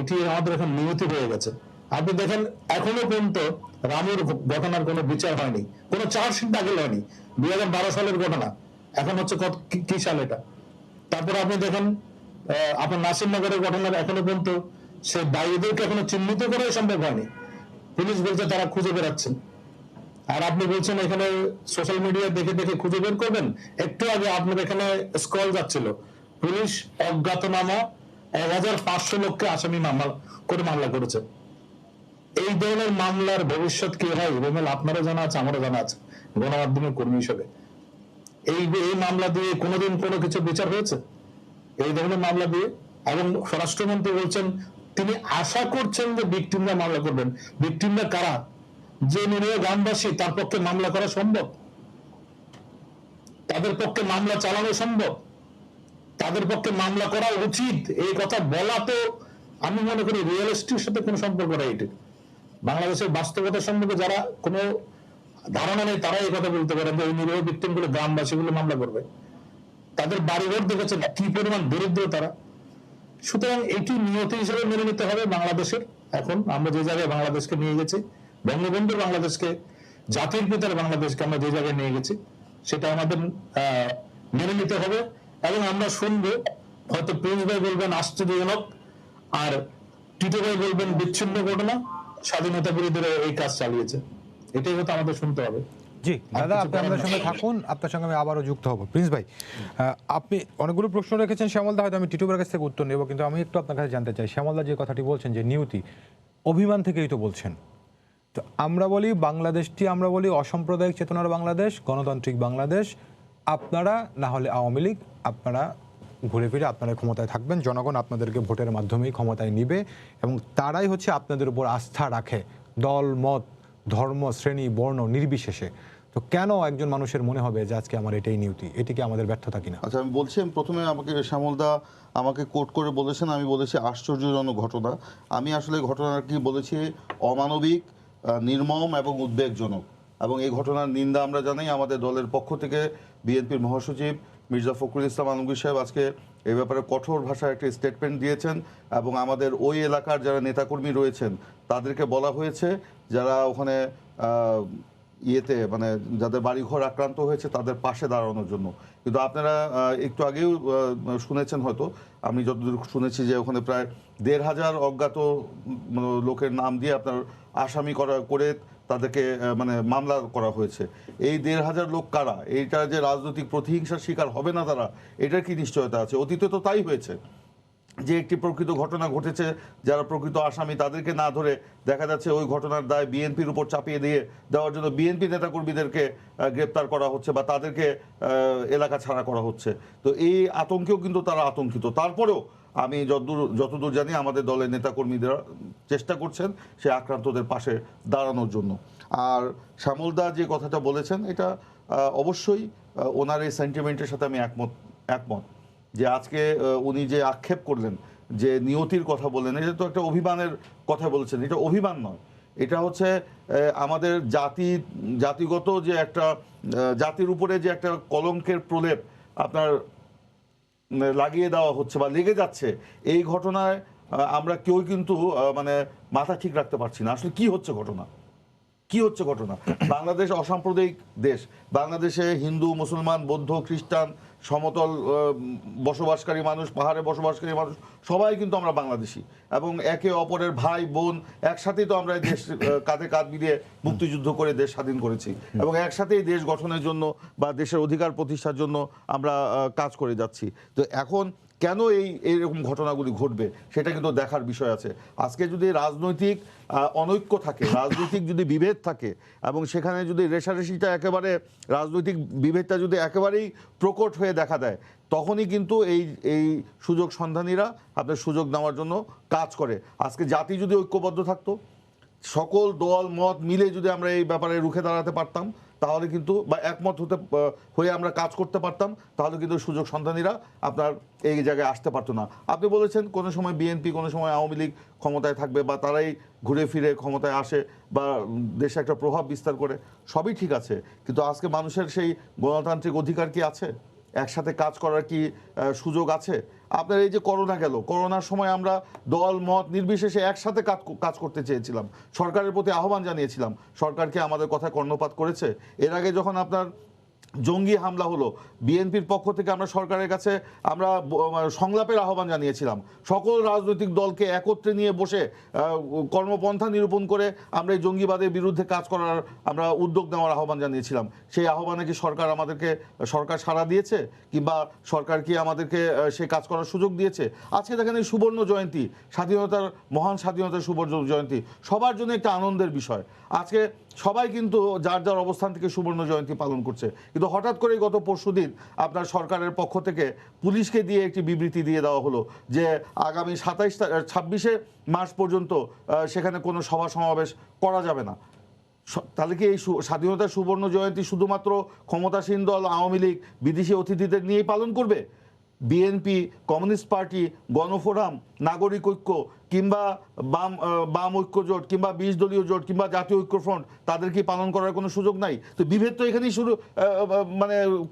এটি আমাদের এখন নিয়তি হয়ে গেছে। আপনি দেখেন এখনো পর্যন্ত রামুর ঘটনার কোনো বিচার হয়নি, কোনো চার্জশিট দাখিল হয়নি। 2012 সালের ঘটনা, এখন হচ্ছে কি সাল এটা? তারপর আপনি দেখেন আপনার নাসিরনগরের ঘটনার এখনো পর্যন্ত সে দায়ীদেরকে এখনো চিহ্নিত করাই সম্ভব হয়নি। পুলিশ বলছে তারা খুঁজে বেড়াচ্ছেন, আর আপনি বলছেন এখানে সোশ্যাল মিডিয়া দেখে দেখে খুঁজে বের করবেন। একটু আগে আপনার এখানে স্ক্রল যাচ্ছিল, পুলিশ অজ্ঞাতনামা 1500 লোককে আসামি মামলা করেছে। এই ধরনের মামলার ভবিষ্যৎ কি হয় রুমেল, আপনারা জানা আছে, আমারও জানা আছে গণমাধ্যমের কর্মী হিসেবে। এই মামলা দিয়ে কোনোদিন কোনো কিছু বিচার হয়েছে এই ধরনের মামলা দিয়ে? এবং স্বরাষ্ট্রমন্ত্রী বলছেন তিনি আশা করছেন যে ভিকটিমরা মামলা করবেন। ভিকটিমরা কারা? যে নিরীহ গ্রামবাসী, তার পক্ষে মামলা করা সম্ভব? তাদের পক্ষে মামলা চালানো সম্ভব? তাদের পক্ষে মামলা করা উচিত? এই কথা বলা তো আমি মনে করি রিয়েলিস্টির সাথে কোনো সম্পর্ক নেই। এটা বাংলাদেশের বাস্তবতা সম্পর্কে যারা কোনো ধারণা নেই তারা এই কথা বলতে পারেন যে এই নিরীহ ভিকটিম গুলো গ্রামবাসী গুলো মামলা করবে। তাদের বাড়িঘর দেখেছেন কি পরিমাণ দরিদ্র তারা। সুতরাং এটি নিয়তি হিসেবে মেনে নিতে হবে বাংলাদেশের। এখন আমরা যে জায়গায় বাংলাদেশকে নিয়ে গেছি, বঙ্গবন্ধুর বাংলাদেশকে, জাতির পিতার বাংলাদেশকে আমরা যে জায়গায় নিয়ে গেছি, সেটা আমাদের মেনে নিতে হবে। এবং আমরা শুনবো, হয়তো প্রিন্স ভাই বলবেন আশ্চর্যজনক, আর টিটো ভাই বলবেন বিচ্ছিন্ন ঘটনা, স্বাধীনতা বিরোধীরা এই কাজ চালিয়েছে। এটাই হয়তো আমাদের শুনতে হবে। জি দাদা, আপনি আমাদের সঙ্গে থাকুন, আপনার সঙ্গে আমি আবারও যুক্ত হব। প্রিন্স ভাই, আপনি অনেকগুলো প্রশ্ন রেখেছেন শ্যামলদা, হয়তো আমি টিটুবের কাছ থেকে উত্তর নেব, কিন্তু আমি একটু আপনার কাছে জানতে চাই, শ্যামলদা যে কথাটি বলছেন যে নিয়তি, অভিমান থেকেই তো বলছেন। তো আমরা বলি বাংলাদেশটি, আমরা বলি অসাম্প্রদায়িক চেতনার বাংলাদেশ, গণতান্ত্রিক বাংলাদেশ। আপনারা না হলে আওয়ামী লীগ, আপনারা ঘুরে ফিরে আপনারা ক্ষমতায় থাকবেন, জনগণ আপনাদেরকে ভোটের মাধ্যমেই ক্ষমতায় নিবে, এবং তারাই হচ্ছে আপনাদের উপর আস্থা রাখে, দল মত ধর্ম শ্রেণী বর্ণ নির্বিশেষে। তো কেন একজন মানুষের মনে হবে যে আজকে আমার এটাই নিয়তি? এটি কি আমাদের ব্যর্থতা কিনা? আচ্ছা, আমি বলছি, প্রথমে আমাকে শ্যামলদা আমাকে কোট করে বলেছেন, আমি বলেছি আশ্চর্যজনক ঘটনা। আমি আসলে ঘটনার কি বলেছি, অমানবিক, নির্মম এবং উদ্বেগজনক। এবং এই ঘটনার নিন্দা আমরা জানাই। আমাদের দলের পক্ষ থেকে বিএনপির মহাসচিব মির্জা ফখরুল ইসলাম আলমগীর সাহেব আজকে এই ব্যাপারে কঠোর ভাষায় একটা স্টেটমেন্ট দিয়েছেন, এবং আমাদের ওই এলাকার যারা নেতাকর্মী রয়েছেন তাদেরকে বলা হয়েছে যারা ওখানে ইয়েতে মানে যাদের বাড়িঘর আক্রান্ত হয়েছে তাদের পাশে দাঁড়ানোর জন্য। কিন্তু আপনারা একটু আগেও শুনেছেন, হয়তো আমি যতদূর শুনেছি, যে ওখানে প্রায় 1,500 অজ্ঞাত লোকের নাম দিয়ে আপনার আসামি করে তাদেরকে মানে মামলা করা হয়েছে। এই 1,500 লোক কারা? এইটা যে রাজনৈতিক প্রতিহিংসার শিকার হবে না তারা, এটার কি নিশ্চয়তা আছে? অতীতে তো তাই হয়েছে, যে একটি প্রকৃত ঘটনা ঘটেছে, যারা প্রকৃত আসামি তাদেরকে না ধরে দেখা যাচ্ছে ওই ঘটনার দায় বিএনপির উপর চাপিয়ে দেওয়ার জন্য বিএনপি নেতাকর্মীদেরকে গ্রেপ্তার করা হচ্ছে বা তাদেরকে এলাকা ছাড়া করা হচ্ছে। তো এই আতঙ্কেও কিন্তু তারা আতঙ্কিত। তারপরেও আমি যতদূর জানি আমাদের দলের নেতাকর্মীরা চেষ্টা করছেন সে আক্রান্তদের পাশে দাঁড়ানোর জন্য। আর শ্যামলদা যে কথাটা বলেছেন, এটা অবশ্যই ওনার এই সেন্টিমেন্টের সাথে আমি একমত যে আজকে উনি যে আক্ষেপ করলেন, যে নিয়তির কথা বললেন, এটা তো একটা অভিমানের কথা বলছেন। এটা অভিমান নয়, এটা হচ্ছে আমাদের জাতিগত যে একটা জাতির উপরে যে একটা কলঙ্কের প্রলেপ আপনার লাগিয়ে দেওয়া হচ্ছে বা লেগে যাচ্ছে। এই ঘটনায় আমরা কেউ কিন্তু মানে মাথা ঠিক রাখতে পারছি না। আসলে কি হচ্ছে ঘটনা? বাংলাদেশ অসাম্প্রদায়িক দেশ। বাংলাদেশে হিন্দু, মুসলমান, বৌদ্ধ, খ্রিস্টান, সমতল বসবাসকারী মানুষ, পাহাড়ে বসবাসকারী মানুষ, সবাই কিন্তু আমরা বাংলাদেশি, এবং একে অপরের ভাই বোন। একসাথেই তো আমরা দেশ কাঁধে কাঁধ মিলিয়ে মুক্তিযুদ্ধ করে দেশ স্বাধীন করেছি, এবং একসাথেই দেশ গঠনের জন্য বা দেশের অধিকার প্রতিষ্ঠার জন্য আমরা কাজ করে যাচ্ছি। তো এখন কেন এইরকম ঘটনাগুলি ঘটবে সেটা কিন্তু দেখার বিষয় আছে। আজকে যদি রাজনৈতিক অনৈক্য থাকে, রাজনৈতিক যদি বিভেদ থাকে, এবং সেখানে যদি রেষারেষিটা একেবারে, রাজনৈতিক বিভেদটা যদি একেবারেই প্রকট হয়ে দেখা দেয়, তখনই কিন্তু এই সুযোগ সন্ধানীরা আপনার সুযোগ নেওয়ার জন্য কাজ করে। আজকে জাতি যদি ঐক্যবদ্ধ থাকতো, সকল দল মত মিলে যদি আমরা এই ব্যাপারে রুখে দাঁড়াতে পারতাম, তাহলে কিন্তু, বা একমত হয়ে আমরা কাজ করতে পারতাম, তাহলে কিন্তু সুযোগ সন্ধানীরা আপনার এই জায়গায় আসতে পারতো না। আপনি বলেছেন কোনো সময় বিএনপি, কোনো সময় আওয়ামী লীগ ক্ষমতায় থাকবে, বা তারাই ঘুরে ফিরে ক্ষমতায় আসে বা দেশে একটা প্রভাব বিস্তার করে, সবই ঠিক আছে, কিন্তু আজকে মানুষের সেই গণতান্ত্রিক অধিকার কি আছে? একসাথে কাজ করার কি সুযোগ আছে? আপনার এই যে করোনা গেল, করোনার সময় আমরা দল মত নির্বিশেষে একসাথে কাজ করতে চেয়েছিলাম, সরকারের প্রতি আহ্বান জানিয়েছিলাম, সরকারকে আমাদের কথায় কর্ণপাত করেছে? এর আগে যখন আপনার জঙ্গি হামলা হলো, বিএনপির পক্ষ থেকে আমরা সরকারের কাছে আমরা সংলাপের আহ্বান জানিয়েছিলাম, সকল রাজনৈতিক দলকে একত্রে নিয়ে বসে কর্মপন্থা নিরূপণ করে আমরা এই জঙ্গিবাদের বিরুদ্ধে কাজ করার আমরা উদ্যোগ নেওয়ার আহ্বান জানিয়েছিলাম। সেই আহ্বানে কি সরকার সাড়া দিয়েছে, কিংবা সরকার কি আমাদেরকে সে কাজ করার সুযোগ দিয়েছে? আজকে দেখেন এই সুবর্ণ জয়ন্তী, মহান স্বাধীনতার সুবর্ণ জয়ন্তী সবার জন্য একটা আনন্দের বিষয়। আজকে সবাই কিন্তু যার যার অবস্থান থেকে সুবর্ণ জয়ন্তী পালন করছে, কিন্তু হঠাৎ করে গত পরশুদিন আপনার সরকারের পক্ষ থেকে পুলিশকে দিয়ে একটি বিবৃতি দিয়ে দেওয়া হলো যে আগামী 26শে মার্চ পর্যন্ত সেখানে কোনো সভা সমাবেশ করা যাবে না। তাহলে কি এই স্বাধীনতার সুবর্ণ জয়ন্তী শুধুমাত্র ক্ষমতাসীন দল আওয়ামী লীগ বিদেশি অতিথিদের নিয়েই পালন করবে? বিএনপি, কমিউনিস্ট পার্টি, গণফোরাম, নাগরিক ঐক্য, কিংবা বাম ঐক্য জোট, কিংবা 20 দলীয় জোট, কিংবা জাতীয় ঐক্যফ্রন্ট, তাদের কি পালন করার কোনো সুযোগ নাই? তো বিভেদ তো এখানেই শুরু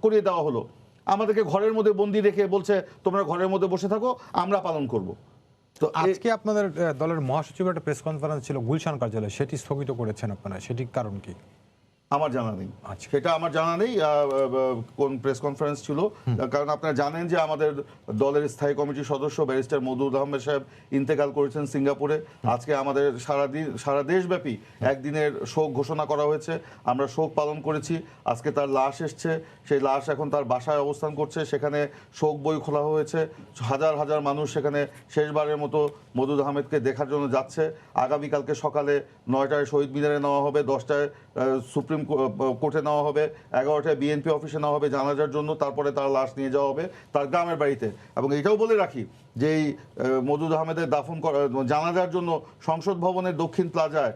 করিয়ে দেওয়া হলো। আমাদেরকে ঘরের মধ্যে বন্দি রেখে বলছে তোমরা ঘরের মধ্যে বসে থাকো, আমরা পালন করব। তো আজকে আপনাদের দলের মহাসচিবের একটা প্রেস কনফারেন্স ছিল গুলশান কার্যালয়ে, সেটি স্থগিত করেছেন আপনারা, সেটির কারণ কি? আমার জানা নেই, সেটা আমার জানা নেই কোন প্রেস কনফারেন্স ছিল। কারণ আপনারা জানেন যে আমাদের দলের স্থায়ী কমিটির সদস্য ব্যারিস্টার মওদুদ আহমেদ সাহেব ইন্তেকাল করেছেন সিঙ্গাপুরে। আজকে আমাদের সারা দেশব্যাপী একদিনের শোক ঘোষণা করা হয়েছে, আমরা শোক পালন করেছি। আজকে তার লাশ এসছে, সেই লাশ এখন তার বাসায় অবস্থান করছে, সেখানে শোক বই খোলা হয়েছে, হাজার হাজার মানুষ সেখানে শেষবারের মতো মওদুদ আহমেদকে দেখার জন্য যাচ্ছে। আগামীকালকে সকালে 9টায় শহীদ মিনারে নেওয়া হবে, 10টায় সুপ্রিম কোর্টে নেওয়া হবে, 11টায় বিএনপি অফিসে নেওয়া হবে জানাজার জন্য, তারপরে তার লাশ নিয়ে যাওয়া হবে তার গ্রামের বাড়িতে। এবং এটাও বলে রাখি যে এই মওদুদ আহমেদের দাফন জানাজার জন্য সংসদ ভবনের দক্ষিণ প্লাজায়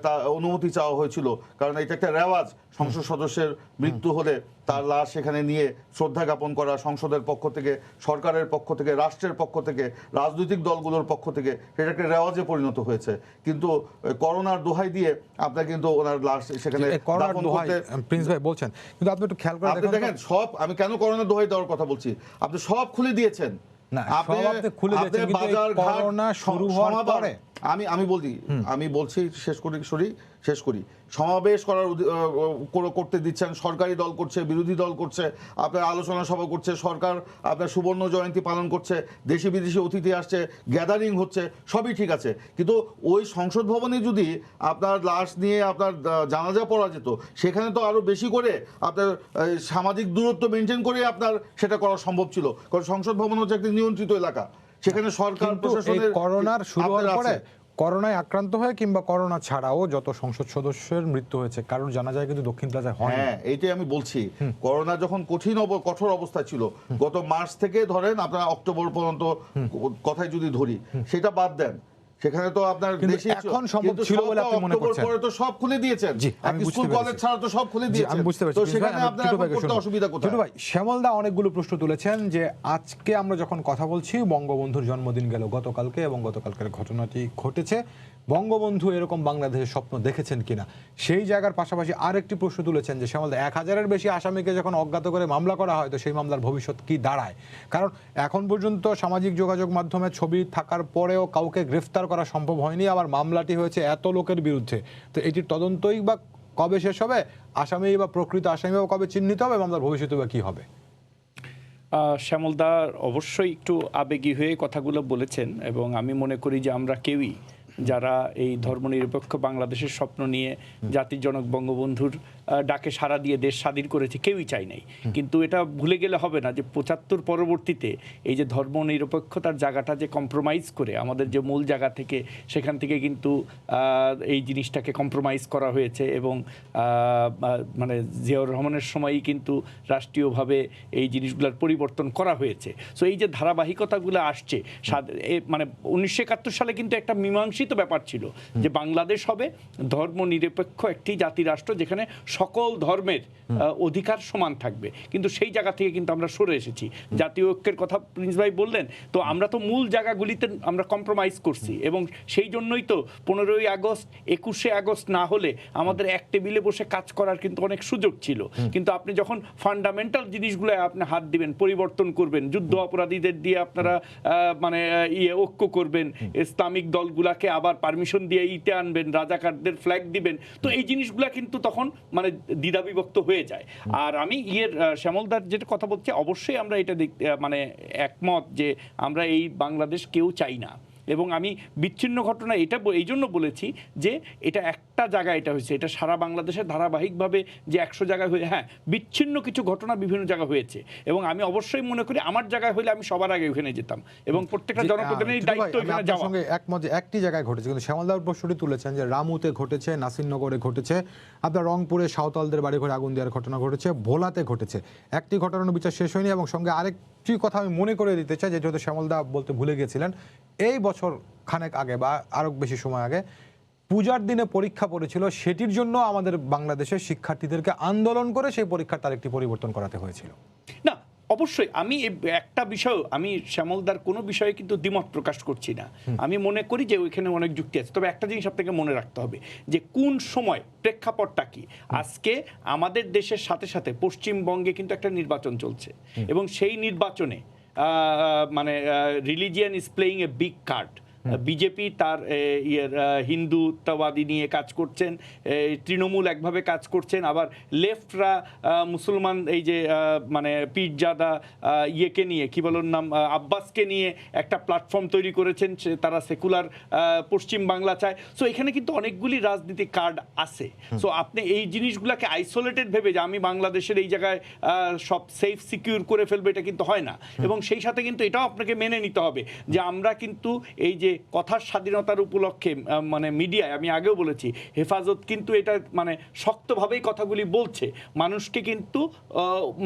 তা অনুমতি চাওয়া হয়েছিল, কারণ এটা একটা রেওয়াজ, সংসদ সদস্যের মৃত্যু হলে তার লাশ সেখানে নিয়ে শ্রদ্ধা জ্ঞাপন করা, সংসদের পক্ষ থেকে, সরকারের পক্ষ থেকে, রাষ্ট্রের পক্ষ থেকে, রাজনৈতিক দলগুলোর পক্ষ থেকে, সেটা একটা রেওয়াজে পরিণত হয়েছে। কিন্তু করোনার দোহাই দিয়ে আপনার কিন্তু ওনার লাশ সেখানে দাফন করতে প্রিন্স ভাই বলছেন, কিন্তু আপনি একটু খেয়াল করে দেখেন সব, আমি কেন করোনার দোহাই দেওয়ার কথা বলছি, আপনি সব খুলে দিয়েছেন। আমি বলছি শেষ করি সমাবেশ করতে দিচ্ছেন, সরকারি দল করছে, বিরোধী দল করছে, আপনার আলোচনা সভা করছে, সরকার আপনার সুবর্ণ জয়ন্তী পালন করছে, দেশি বিদেশি অতিথি আসছে, গ্যাদারিং হচ্ছে, সবই ঠিক আছে। কিন্তু ওই সংসদ ভবনে যদি আপনার লাশ নিয়ে আপনার জানাজা পড়া যেত, সেখানে তো আরো বেশি করে আপনার সামাজিক দূরত্ব মেনটেন করে আপনার সেটা করা সম্ভব ছিল, কারণ সংসদ ভবন হচ্ছে একটি নিয়ন্ত্রিত এলাকা, সেখানে সরকার প্রশাসনের করোনার শুরু হওয়ার পরে করোনায় আক্রান্ত হয়ে কিংবা করোনা ছাড়াও যত সংসদ সদস্যের মৃত্যু হয়েছে, কারণ জানা যায় কিন্তু দক্ষিণ প্লাজায় হয়। হ্যাঁ, এইটাই আমি বলছি, করোনা যখন কঠোর অবস্থা ছিল, গত মার্চ থেকে ধরেন আপনার অক্টোবর পর্যন্ত কথাই যদি ধরি, সেটা বাদ দেন, সেখানে তো আপনার দেশে এখন সম্ভব ছিল বলে আপনি মনে করছেন? পরে তো সব খুলে দিয়েছেন, স্কুল কলেজ ছাড়া তো সব খুলে দিয়েছেন, আমি বুঝতে পারছি। তো সেখানে আপনার করতে অসুবিধা কোথায়? ছোট ভাই শ্যামলদা অনেকগুলো প্রশ্ন তুলেছেন যে আজকে আমরা যখন কথা বলছি বঙ্গবন্ধুর জন্মদিন গেল গতকালকে, এবং গতকালকের ঘটনাটি ঘটেছে, বঙ্গবন্ধু এরকম বাংলাদেশের স্বপ্ন দেখেছেন কিনা সেই জায়গার পাশাপাশি আরেকটি প্রশ্ন তুলেছেন যে শ্যামলদা 1000-এর বেশি আসামিকে যখন অজ্ঞাত করে মামলা করা হয়, তো সেই মামলার ভবিষ্যৎ কি দাঁড়ায়? কারণ এখন পর্যন্ত সামাজিক যোগাযোগ মাধ্যমে ছবি থাকার পরেও কাউকে গ্রেফতার করা সম্ভব হয়নি, আবার মামলাটি হয়েছে এত লোকের বিরুদ্ধে, তো এটির তদন্তই বা কবে শেষ হবে, আসামি বা প্রকৃত আসামি বা কবে চিহ্নিত হবে, মামলার ভবিষ্যৎ বা কি হবে? শ্যামলদা অবশ্যই একটু আবেগী হয়ে কথাগুলো বলেছেন, এবং আমি মনে করি যে আমরা কেউই যারা এই ধর্মনিরপেক্ষ বাংলাদেশের স্বপ্ন নিয়ে জাতির জনক বঙ্গবন্ধুর ডাকে সাড়া দিয়ে দেশ স্বাধীন করেছে, কেউই চাই নাই। কিন্তু এটা ভুলে গেলে হবে না যে ৭৫ পরবর্তীতে এই যে ধর্মনিরপেক্ষতার জায়গাটা যে কম্প্রোমাইজ করে আমাদের যে মূল জায়গা থেকে, সেখান থেকে কিন্তু এই জিনিসটাকে কম্প্রোমাইজ করা হয়েছে এবং মানে জিয়াউর রহমানের সময়ই কিন্তু রাষ্ট্রীয়ভাবে এই জিনিসগুলোর পরিবর্তন করা হয়েছে। সো এই যে ধারাবাহিকতাগুলো আসছে, মানে 1971 সালে কিন্তু একটা মীমাংসিত ব্যাপার ছিল যে বাংলাদেশ হবে ধর্মনিরপেক্ষ একটি জাতিরাষ্ট্র যেখানে সকল ধর্মের অধিকার সমান থাকবে। কিন্তু সেই জায়গা থেকে কিন্তু আমরা সরে এসেছি। জাতীয় ঐক্যের কথা প্রিন্স ভাই বললেন, তো আমরা তো মূল জায়গাগুলিতে আমরা কম্প্রোমাইজ করছি এবং সেই জন্যই তো 15ই আগস্ট 21শে আগস্ট না হলে আমাদের এক টেবিলে বসে কাজ করার কিন্তু অনেক সুযোগ ছিল। কিন্তু আপনি যখন ফান্ডামেন্টাল জিনিসগুলো আপনি হাত দিবেন, পরিবর্তন করবেন, যুদ্ধ অপরাধীদের দিয়ে আপনারা মানে ঐক্য করবেন, ইসলামিক দলগুলাকে আবার পারমিশন দিয়ে ইতে আনবেন, রাজাকারদের ফ্ল্যাগ দিবেন, তো এই জিনিসগুলা কিন্তু তখন মানে দ্বিধাবিভক্ত হয়ে যায়। আর আমি শ্যামলদার যেটা কথা বলছি, অবশ্যই আমরা এটা মানে একমত যে আমরা এই বাংলাদেশ কেউ চাই না। এবং আমি বিচ্ছিন্ন ঘটনা এটা এই জন্য বলেছি যে এটা একটা জায়গায় এটা হয়েছে, এটা সারা বাংলাদেশে ধারাবাহিকভাবে যে 100 জায়গায় হয়ে, হ্যাঁ বিচ্ছিন্ন কিছু ঘটনা বিভিন্ন জায়গায় হয়েছে এবং আমি অবশ্যই মনে করি আমার জায়গায় হলে আমি সবার আগে ওখানে যেতাম এবং প্রত্যেকটা জনপ্রতিনিধির দায়িত্ব এখানে যাওয়া। সঙ্গে একমত যে একটি জায়গায় ঘটেছে, কিন্তু শ্যামলদার প্রশ্নটি তুলেছেন যে রামুতে ঘটেছে, নাসিরনগরে ঘটেছে, আপনার রংপুরে সাঁওতালদের বাড়ি ঘরে আগুন দেওয়ার ঘটনা ঘটেছে, ভোলাতে ঘটেছে। একটি ঘটনার বিচার শেষ হয়নি এবং সঙ্গে আরেকটি কথা আমি মনে করে দিতে চাই, যেহেতু শ্যামলদা বলতে ভুলে গিয়েছিলেন, এই বছর খানেক আগে বা আরো বেশি সময় আগে পূজার দিনে পরীক্ষা পড়েছিল, সেটির জন্য আমাদের বাংলাদেশের শিক্ষার্থীদেরকে আন্দোলন করে সেই পরীক্ষার তারিখটি পরিবর্তন করাতে হয়েছিল। না অবশ্যই আমি একটা বিষয়, আমি শ্যামলদার কোনো বিষয়ে কিন্তু দ্বিমত প্রকাশ করছি না। আমি মনে করি যে ওইখানে অনেক যুক্তি আছে, তবে একটা জিনিস আপনাকে মনে রাখতে হবে যে কোন সময় প্রেক্ষাপটটা কি। আজকে আমাদের দেশের সাথে সাথে পশ্চিমবঙ্গে কিন্তু একটা নির্বাচন চলছে এবং সেই নির্বাচনে মানে religion is playing a big card. BJP তার হিন্দুত্ববাদী নিয়ে কাজ করছেন, তৃণমূল একভাবে কাজ করছেন, আবার লেফটরা মুসলমান এই যে মানে পীরজাদা ইয়েকে নিয়ে কি বলার নাম আব্বাসকে নিয়ে একটা প্ল্যাটফর্ম তৈরি করেছেন, তারা সেকুলার পশ্চিম বাংলা চায়। সো এখানে কিন্তু অনেকগুলি রাজনীতিক কার্ড আছে। সো আপনি এই জিনিসগুলোকে আইসোলেটেড ভেবে যে আমি বাংলাদেশের এই জায়গায় সব সেফ সিকিউর করে ফেলবে, এটা কিন্তু হয় না। এবং সেই সাথে কিন্তু এটাও আপনাকে মেনে নিতে হবে যে আমরা কিন্তু এই যে কথার স্বাধীনতার উপলক্ষে মানে মিডিয়ায় আমি আগেও বলেছি হেফাজত কিন্তু এটা মানে শক্তভাবেই কথাগুলি বলছে, মানুষকে কিন্তু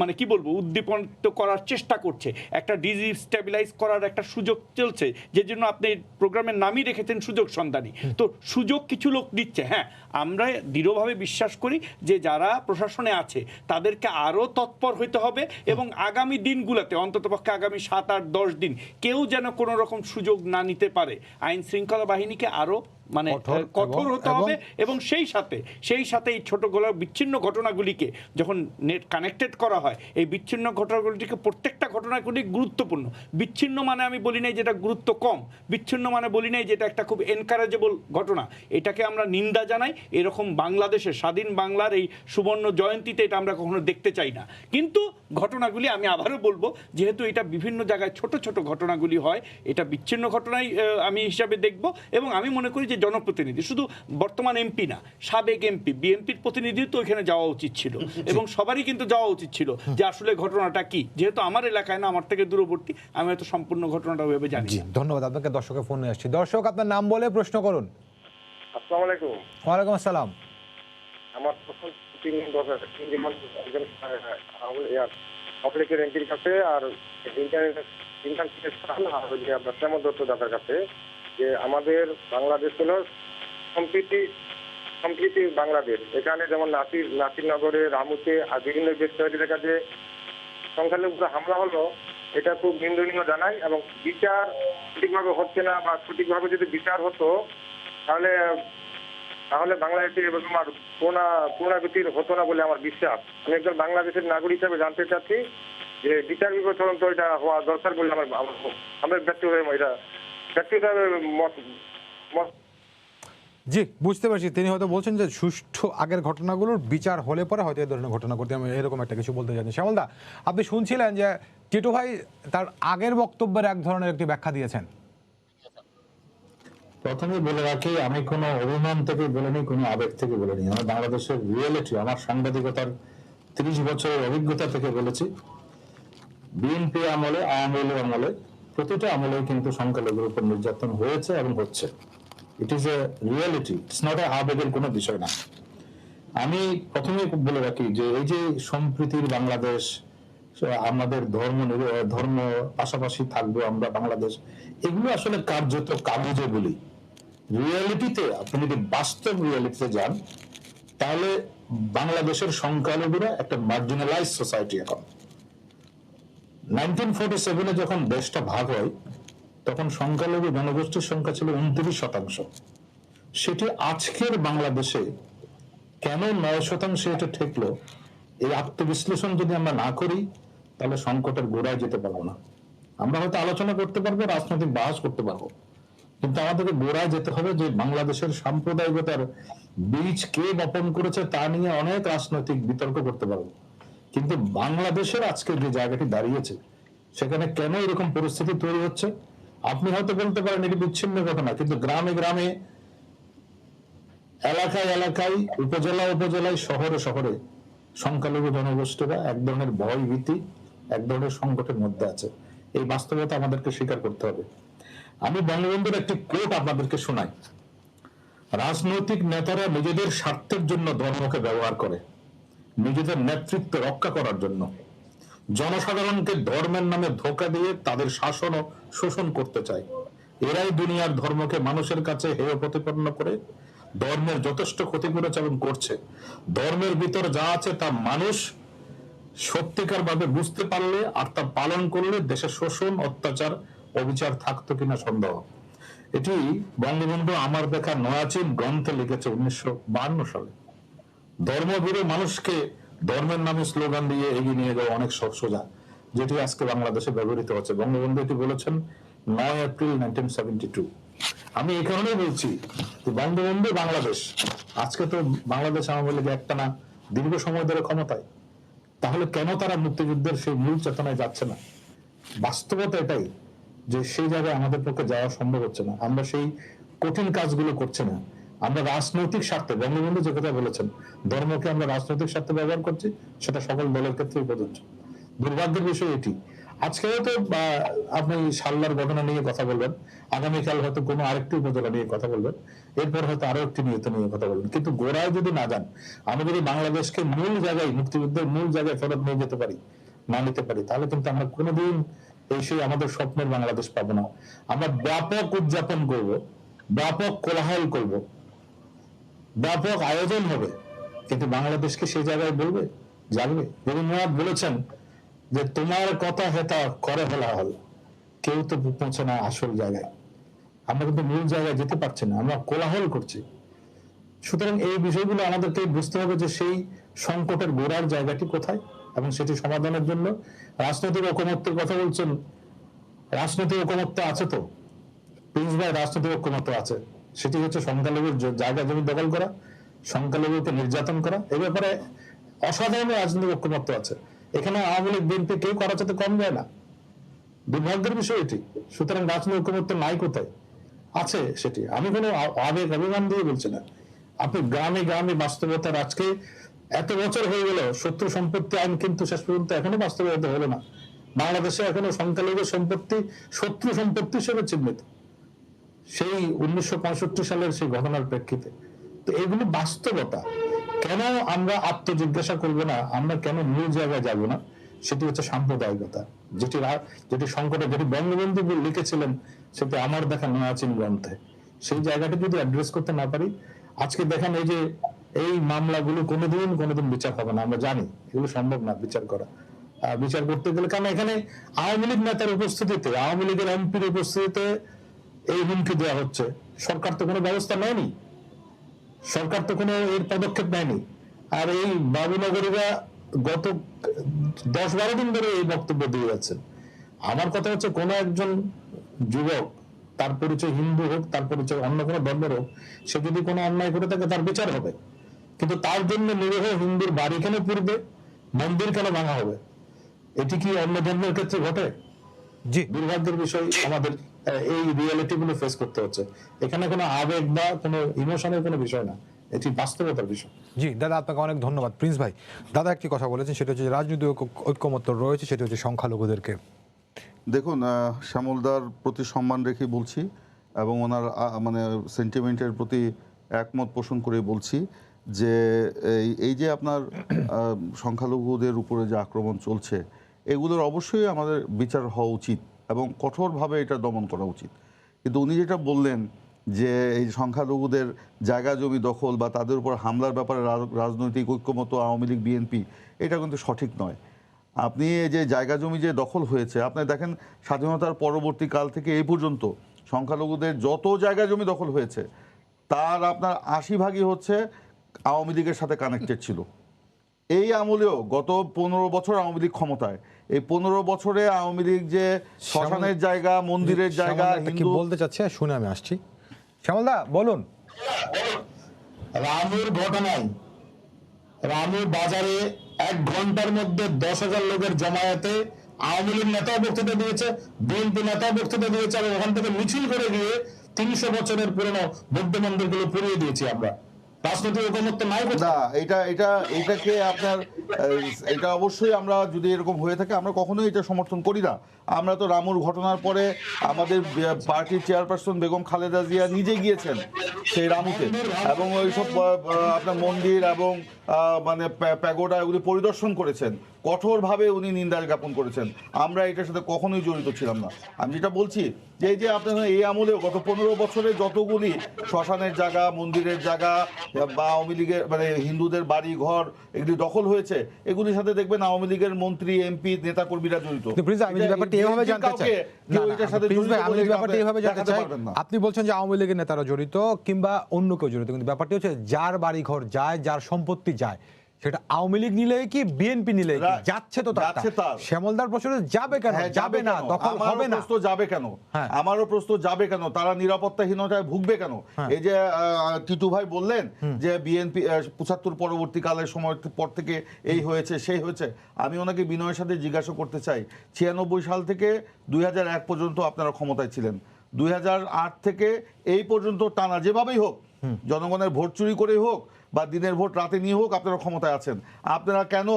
মানে কি বলবো উদ্দীপনিত করার চেষ্টা করছে, একটা ডিস্টেবিলাইজ করার একটা সুযোগ চলছে, যে জন্য আপনি প্রোগ্রামের নামই রেখেছেন সুযোগ সন্ধানী। তো সুযোগ কিছু লোক দিচ্ছে। হ্যাঁ আমরা দৃঢ়ভাবে বিশ্বাস করি যে যারা প্রশাসনে আছে তাদেরকে আরও তৎপর হইতে হবে এবং আগামী দিনগুলোতে অন্ততপক্ষে আগামী 7-8-10 দিন কেউ যেন কোনো রকম সুযোগ না নিতে পারে। আইন শৃঙ্খলা বাহিনীকে আরো মানে কঠোর হতে হবে এবং সেই সাথে এই ছোটগুলো বিচ্ছিন্ন ঘটনাগুলিকে যখন নেট কানেক্টেড করা হয়, এই বিচ্ছিন্ন ঘটনাগুলিকে প্রত্যেকটা ঘটনাগুলি গুরুত্বপূর্ণ। বিচ্ছিন্ন মানে আমি বলি নাই যেটা গুরুত্ব কম, বিচ্ছিন্ন মানে বলি নাই যেটা একটা খুব এনকারেজেবল ঘটনা, এটাকে আমরা নিন্দা জানাই। এরকম বাংলাদেশের স্বাধীন বাংলার এই সুবর্ণ জয়ন্তীতে এটা আমরা কখনো দেখতে চাই না। কিন্তু ঘটনাগুলি আমি আবারও বলবো, যেহেতু এটা বিভিন্ন জায়গায় ছোট ছোট ঘটনাগুলি হয়, এটা বিচ্ছিন্ন ঘটনাই আমি হিসাবে দেখব। এবং আমি মনে করি যে জনপ্রতিনিধি শুধু বর্তমান এমপি না, সাবেক এমপি বিএনপির প্রতিনিধি তো এখানে যাওয়া উচিত ছিল এবং সবারই কিন্তু যাওয়া উচিত ছিল যে আসলে ঘটনাটা কি। যেহেতু আমার এলাকায় না, আমার থেকে দূরবর্তী, আমি হয়তো সম্পূর্ণ ঘটনাটা ওইভাবে জানি। ধন্যবাদ আপনাকে। দর্শকের ফোনে আসছি। দর্শক আপনার নাম বলে প্রশ্ন করুন। আসসালামু আলাইকুম। ওয়ালাইকুম আসসালাম। আমার প্রশ্ন পাবলিকের এমপির কাছে আর আপনার শ্যামল দত্ত দাদার কাছে, যে আমাদের বাংলাদেশ হলো সম্প্রীতি বাংলাদেশ। এখানে যেমন নাসিরনগরে, রামুতে আর বিভিন্ন বেশ কয়েকটি জায়গাতে সংখ্যালঘুরা হামলা হলো, এটা খুব নিন্দনীয় জানাই এবং বিচার সঠিকভাবে হচ্ছে না, বা সঠিকভাবে যদি বিচার হতো তাহলে বাংলাদেশে এরকম আর পুনরাবৃত্তির হতো না বলে আমার বিশ্বাস। আমি একজন বাংলাদেশের নাগরিক হিসাবে জানতে চাচ্ছি যে বিচার বিবেচনা তো এটা হওয়া দরকার বলে আমার ব্যক্তিগতভাবে মত। জি বুঝতে পারছি, তিনি হয়তো বলছেন যে সুষ্ঠু আগের ঘটনাগুলোর বিচার হলে পরে হয়তো এই ধরনের ঘটনা করতে, আমি এরকম একটা কিছু বলতে চাচ্ছি। শ্যামলদা, আপনি শুনছিলেন যে টিটু ভাই তার আগের বক্তব্যের এক ধরনের একটি ব্যাখ্যা দিয়েছেন। প্রথমে বলে রাখি, আমি কোনো অভিমান থেকে বলিনি, কোনো আবেগ থেকে বলিনি। আমি বাংলাদেশের রিয়েলিটি, আমার সাংবাদিকতার 30 বছরের অভিজ্ঞতা থেকে বলেছি। বিএনপি আমলে, আওয়ামী লীগ আমলে, প্রতিটা আমলে কিন্তু সংখ্যালঘুর উপর নির্যাতন হয়েছে এবং হচ্ছে। It is a reality, it's not a আবেগের কোনো বিষয় না। আমি প্রথমে বলে রাখি যে এই যে সম্প্রীতির বাংলাদেশ, আমাদের ধর্ম পাশাপাশি থাকবো আমরা বাংলাদেশ, এগুলো আসলে কার্যত কাগজে বলি। রিয়েলিটিতে আপনি যদি বাস্তব রিয়েলিটিতে যান, তাহলে বাংলাদেশের সংখ্যালঘুরা একটা মার্জিনালাইজ সোসাইটি। এখন 1947-এ যখন দেশটা ভাগ হয়, তখন সংখ্যালঘু জনগোষ্ঠীর সংখ্যা ছিল 29%। সেটি আজকের বাংলাদেশে কেন 9% এটা ঠেকলো, এই আত্মবিশ্লেষণ যদি আমরা না করি, তাহলে সংকটের গোড়ায় যেতে পারবো না। আমরা হয়তো আলোচনা করতে পারবো, রাজনৈতিক বাস করতে পারবো, কিন্তু আমাদেরকে গোড়ায় যেতে হবে যে বাংলাদেশের সাম্প্রদায়িকতার বীজ কে বপন করেছে তা নিয়ে অনেক রাজনৈতিক বিতর্ক করতে পারবো, কিন্তু বাংলাদেশের আজকে যে জায়গাটি দাঁড়িয়েছে, সেখানে কেন এরকম পরিস্থিতি তৈরি হচ্ছে। আপনি হয়তো বলতে পারেন এটি বিচ্ছিন্ন ঘটনা, কিন্তু গ্রামে গ্রামে, এলাকায় এলাকায়, উপজেলায়, শহরে শহরে সংখ্যালঘু জনগোষ্ঠীরা এক ধরনের ভয় ভীতি, এক ধরনের সংকটের মধ্যে আছে। এই বাস্তবতা আমাদেরকে স্বীকার করতে হবে। আমি বঙ্গবন্ধুর একটি কোট আপনাদেরকে শোনাই। রাজনৈতিক নেতারা নিজেদের স্বার্থের জন্য ধর্মকে ব্যবহার করে, নিজেদের নেতৃত্ব রক্ষা করার জন্য। জনসাধারণকে ধর্মের নামে ধোঁকা দিয়ে তাদের শাসন ও শোষণ করতে চায়। এরাই দুনিয়ার ধর্মকে মানুষের কাছে হেয় প্রতিপন্ন করে ধর্মের যথেষ্ট ক্ষতি করেছে এবং করছে। ধর্মের ভিতর যা আছে তা মানুষ সত্যিকার ভাবে বুঝতে পারলে আর তা পালন করলে দেশে শোষণ, অত্যাচার, অবিচার থাকতো কিনা সন্দেহ। এটি বঙ্গবন্ধু আমার দেখা নয়াচীন গ্রন্থে লিখেছে 1952 সালে। ধর্মভীরু মানুষকে ধর্মের নামে স্লোগান দিয়ে এগিয়ে নিয়ে যাওয়া অনেক সোজা, যেটি আজকে বাংলাদেশে ব্যবহৃত হচ্ছে। বঙ্গবন্ধু এটি বলেছেন 9 এপ্রিল 1972। আমি এই কারণেই বলছি যে বঙ্গবন্ধু বাংলাদেশ, আজকে তো বাংলাদেশ আওয়ামী লীগ একটানা দীর্ঘ সময় ধরে ক্ষমতায়, তাহলে কেন তারা মুক্তিযুদ্ধের সেই মূল চেতনায় যাচ্ছে না? বাস্তবতা এটাই যে সেই জায়গায় আমাদের পক্ষে যাওয়া সম্ভব হচ্ছে না, আমরা সেই কঠিন কাজগুলো করছি না। আমরা রাজনৈতিক স্বার্থে, বঙ্গবন্ধু যে কথা বলেছেন, ধর্মকে আমরা রাজনৈতিক স্বার্থে ব্যবহার করছি, সেটা সকল দলের ক্ষেত্রেই প্রযোজ্য। দুর্ভাগ্যের বিষয় এটি। আজকে হয়তো আপনি সাল্লার ঘটনা নিয়ে কথা বলবেন, আগামীকাল হয়তো কোনো আরেকটি উপজেলা নিয়ে কথা বলবেন, এরপর হয়তো আরো একটি নিয়ত নিয়ে কথা বলবেন, কিন্তু গোড়ায় যদি না যান, আমরা যদি বাংলাদেশকে মূল জায়গায়, মুক্তিযুদ্ধের মূল জায়গায় ফেরত নিয়ে যেতে পারি, না নিতে পারি, তাহলে কিন্তু আমরা কোনোদিন এই সেই আমাদের স্বপ্নের বাংলাদেশ পাবো না। আমরা ব্যাপক উদযাপন করব, ব্যাপক কোলাহল করব, ব্যাপক আয়োজন হবে, কিন্তু বাংলাদেশকে সেই জায়গায় বলবে, জানবে। রবীন্দ্রনাথ বলেছেন যে তোমার কথা হেতা করে ফেলা হল, কেউ তো পৌঁছে না আসল জায়গায়। আমরা কিন্তু মূল জায়গায় যেতে পারছি না, আমরা কোলাহল করছি। সুতরাং এই বিষয়গুলো আমাদেরকে বুঝতে হবে যে সেই সংকটের গোড়ার জায়গাটি কোথায়, এবং সেটি সমাধানের জন্য রাজনৈতিক ঐকমত্যের কথা বলছেন। রাজনৈতিক ঐকমত্য আছে তো, প্রিন্স ভাই, রাজনৈতিক ঐকমত্য আছে। সেটি হচ্ছে সংখ্যালঘুর জায়গা জমি দখল করা, সংখ্যালঘুকে নির্যাতন করা। এ ব্যাপারে অসাধারণ রাজনৈতিক ঐকমত্য আছে। এখানে আওয়ামী লীগ, বিএনপি কেউ করার সাথে কম যায় না। দুর্ভাগ্যের বিষয় এটি। সুতরাং রাজনৈতিক ঐকমত্য নাই কোথায়? আছে সেটি। আমি কোনো আবেগ অভিমান দিয়ে বলছি না। আপনি গ্রামে গ্রামে বাস্তবতার, আজকে এত বছর হয়ে গেল শত্রু সম্পত্তি আইন কিন্তু শেষ পর্যন্ত এখনো বাস্তবায়িত হলো না। বাংলাদেশে এখনো সংখ্যালঘু সম্পত্তি শত্রু সম্পত্তি হিসেবে চিহ্নিত, সেই 1965 সালের সেই ঘটনার প্রেক্ষিতে। তো এগুলো বাস্তবতা। কেন আমরা আত্মজিজ্ঞাসা করবো না, আমরা কেন মূল জায়গায় যাব না? সেটি হচ্ছে সাম্প্রদায়িকতা, যেটি সংকটে, যেটি বঙ্গবন্ধু লিখেছিলেন, সেটি আমার দেখা নয়াচীন গ্রন্থে। সেই জায়গাটা যদি অ্যাড্রেস করতে না পারি, আজকে দেখেন এই যে এই মামলাগুলো কোনোদিন বিচার হবে না। আমরা জানি এগুলো সম্ভব না বিচার করা, বিচার করতে গেলে। কারণ এখানে আওয়ামী লীগ নেতার উপস্থিতিতে, আওয়ামী লীগের এমপির উপস্থিতিতে এই হুমকি দেওয়া হচ্ছে। সরকার তো কোনো ব্যবস্থা নেয়নি, সরকার তো কোনো এর পদক্ষেপ নেয়নি। আর এই বাবুনগরীরা গত 10-12 দিন ধরে এই বক্তব্য দিয়ে যাচ্ছেন। আমার কথা হচ্ছে, কোন একজন যুবক, তার পরিচয় হিন্দু হোক, তার পরিচয় অন্য কোনো ধর্মের হোক, সে যদি কোনো অন্যায় করে থাকে তার বিচার হবে, কিন্তু তার জন্য নিরীহ হিন্দুর বাড়ি কেন পুড়বে, মন্দির কেন ভাঙা হবে? এটি কি অন্য ধর্মের ক্ষেত্রে ঘটে? জি, দুর্ভাগ্যের বিষয় আমাদের এই রিয়েলিটি গুলো ফেস করতে হচ্ছে। এখানে কোনো আবেগ বা কোনো ইমোশনের কোনো বিষয় না, এটি বাস্তবতার বিষয়। জি দাদা, আপনাকে অনেক ধন্যবাদ। প্রিন্স ভাই, দাদা একটি কথা বলেছেন, সেটা হচ্ছে যে রাজনৈতিক ঐক্যমত্য রয়েছে, সেটা হচ্ছে সংখ্যালঘুদেরকে। দেখুন, শ্যামলদার প্রতি সম্মান রেখে বলছি এবং ওনার মানে সেন্টিমেন্টের প্রতি একমত পোষণ করে বলছি যে এই যে আপনার সংখ্যালঘুদের উপরে যে আক্রমণ চলছে, এগুলোর অবশ্যই আমাদের বিচার হওয়া উচিত এবং কঠোরভাবে এটা দমন করা উচিত। কিন্তু উনি যেটা বললেন যে এই সংখ্যালঘুদের জায়গা জমি দখল বা তাদের উপর হামলার ব্যাপারে রাজনৈতিক ঐক্যমত আওয়ামী লীগ বিএনপি, এটা কিন্তু সঠিক নয়। আপনি এই যে জায়গা জমি যে দখল হয়েছে, আপনি দেখেন স্বাধীনতার পরবর্তী কাল থেকে এই পর্যন্ত সংখ্যালঘুদের যত জায়গা জমি দখল হয়েছে তার আপনার 80% হচ্ছে আওয়ামী লীগের সাথে কানেক্টেড ছিল। এই আমলেও গত 15 বছর আওয়ামী লীগ ক্ষমতায়, এই 15 বছরে আওয়ামী লীগ যে শ্মশানের জায়গা, মন্দিরের জায়গা, কি বলতে চাচ্ছে শুনে আমি আসছি। শ্যামলদা বলুন। রামুর ঘটনায় রামু বাজারে 1 ঘন্টার মধ্যে 10,000 লোকের জমায়েতে আওয়ামী লীগ নেতাও বক্তৃতা দিয়েছে, বিএনপি নেতাও বক্তৃতা দিয়েছে এবং ওখান থেকে মিছিল করে গিয়ে 300 বছরের পুরনো বৌদ্ধ মন্দিরগুলো পুড়িয়ে দিয়েছি আমরা। রাজনৈতিক ঐকমত্য নাই না, এটাকে আপনার এটা অবশ্যই আমরা যদি এরকম হয়ে থাকে আমরা কখনোই এটা সমর্থন করি না। আমরা তো রামুর ঘটনার পরে আমাদের পার্টির চেয়ারপারসন বেগম খালেদা জিয়া নিজে গিয়েছেন সেই রামুতে এবং ওইসব আপনার মন্দির এবং মানে প্যাগোডা এগুলি পরিদর্শন করেছেন, কঠোরভাবে উনি নিন্দা জ্ঞাপন করেছেন। আমরা এটার সাথে কখনোই জড়িত ছিলাম না। আমি যেটা বলছি যে এই যে আপনার এই আমলেও গত 15 বছরে যতগুলি শ্মশানের জায়গা, মন্দিরের জায়গা বা আওয়ামী লীগের মানে হিন্দুদের বাড়ি ঘর এগুলি দখল হয়েছে, এগুলির সাথে দেখবেন আওয়ামী লীগের মন্ত্রী, এমপি, নেতা কর্মীরা জড়িত। আপনি বলছেন যে আওয়ামী লীগের নেতারা জড়িত কিংবা অন্য কেউ জড়িত, কিন্তু ব্যাপারটি হচ্ছে যার বাড়ি ঘর যায়, যার সম্পত্তি যায়, সেটা আওয়ামী লীগ নিলে কি বিএনপি নিলে কি যাচ্ছে তো তার। শ্যামলদার প্রশ্ন যাবে কেন? যাবে না, দখল হবে না। প্রশ্ন যাবে কেন? আমারও প্রশ্ন যাবে কেন? তারা নিরাপত্তাহীনতায় ভুগবে কেন? এই যে টিটু ভাই বললেন যে বিএনপি 75 পরবর্তীকালের সময় পর থেকে এই হয়েছে সেই হয়েছে, আমি ওনাকে বিনয়ের সাথে জিজ্ঞাসা করতে চাই, 96 সাল থেকে 2001 পর্যন্ত আপনারা ক্ষমতায় ছিলেন, 2008 থেকে এই পর্যন্ত টানা যেভাবেই হোক, জনগণের ভোট চুরি করেই হোক বা দিনের ভোট রাতে নিয়ে হোক, আপনারা ক্ষমতায় আছেন, আপনারা কেন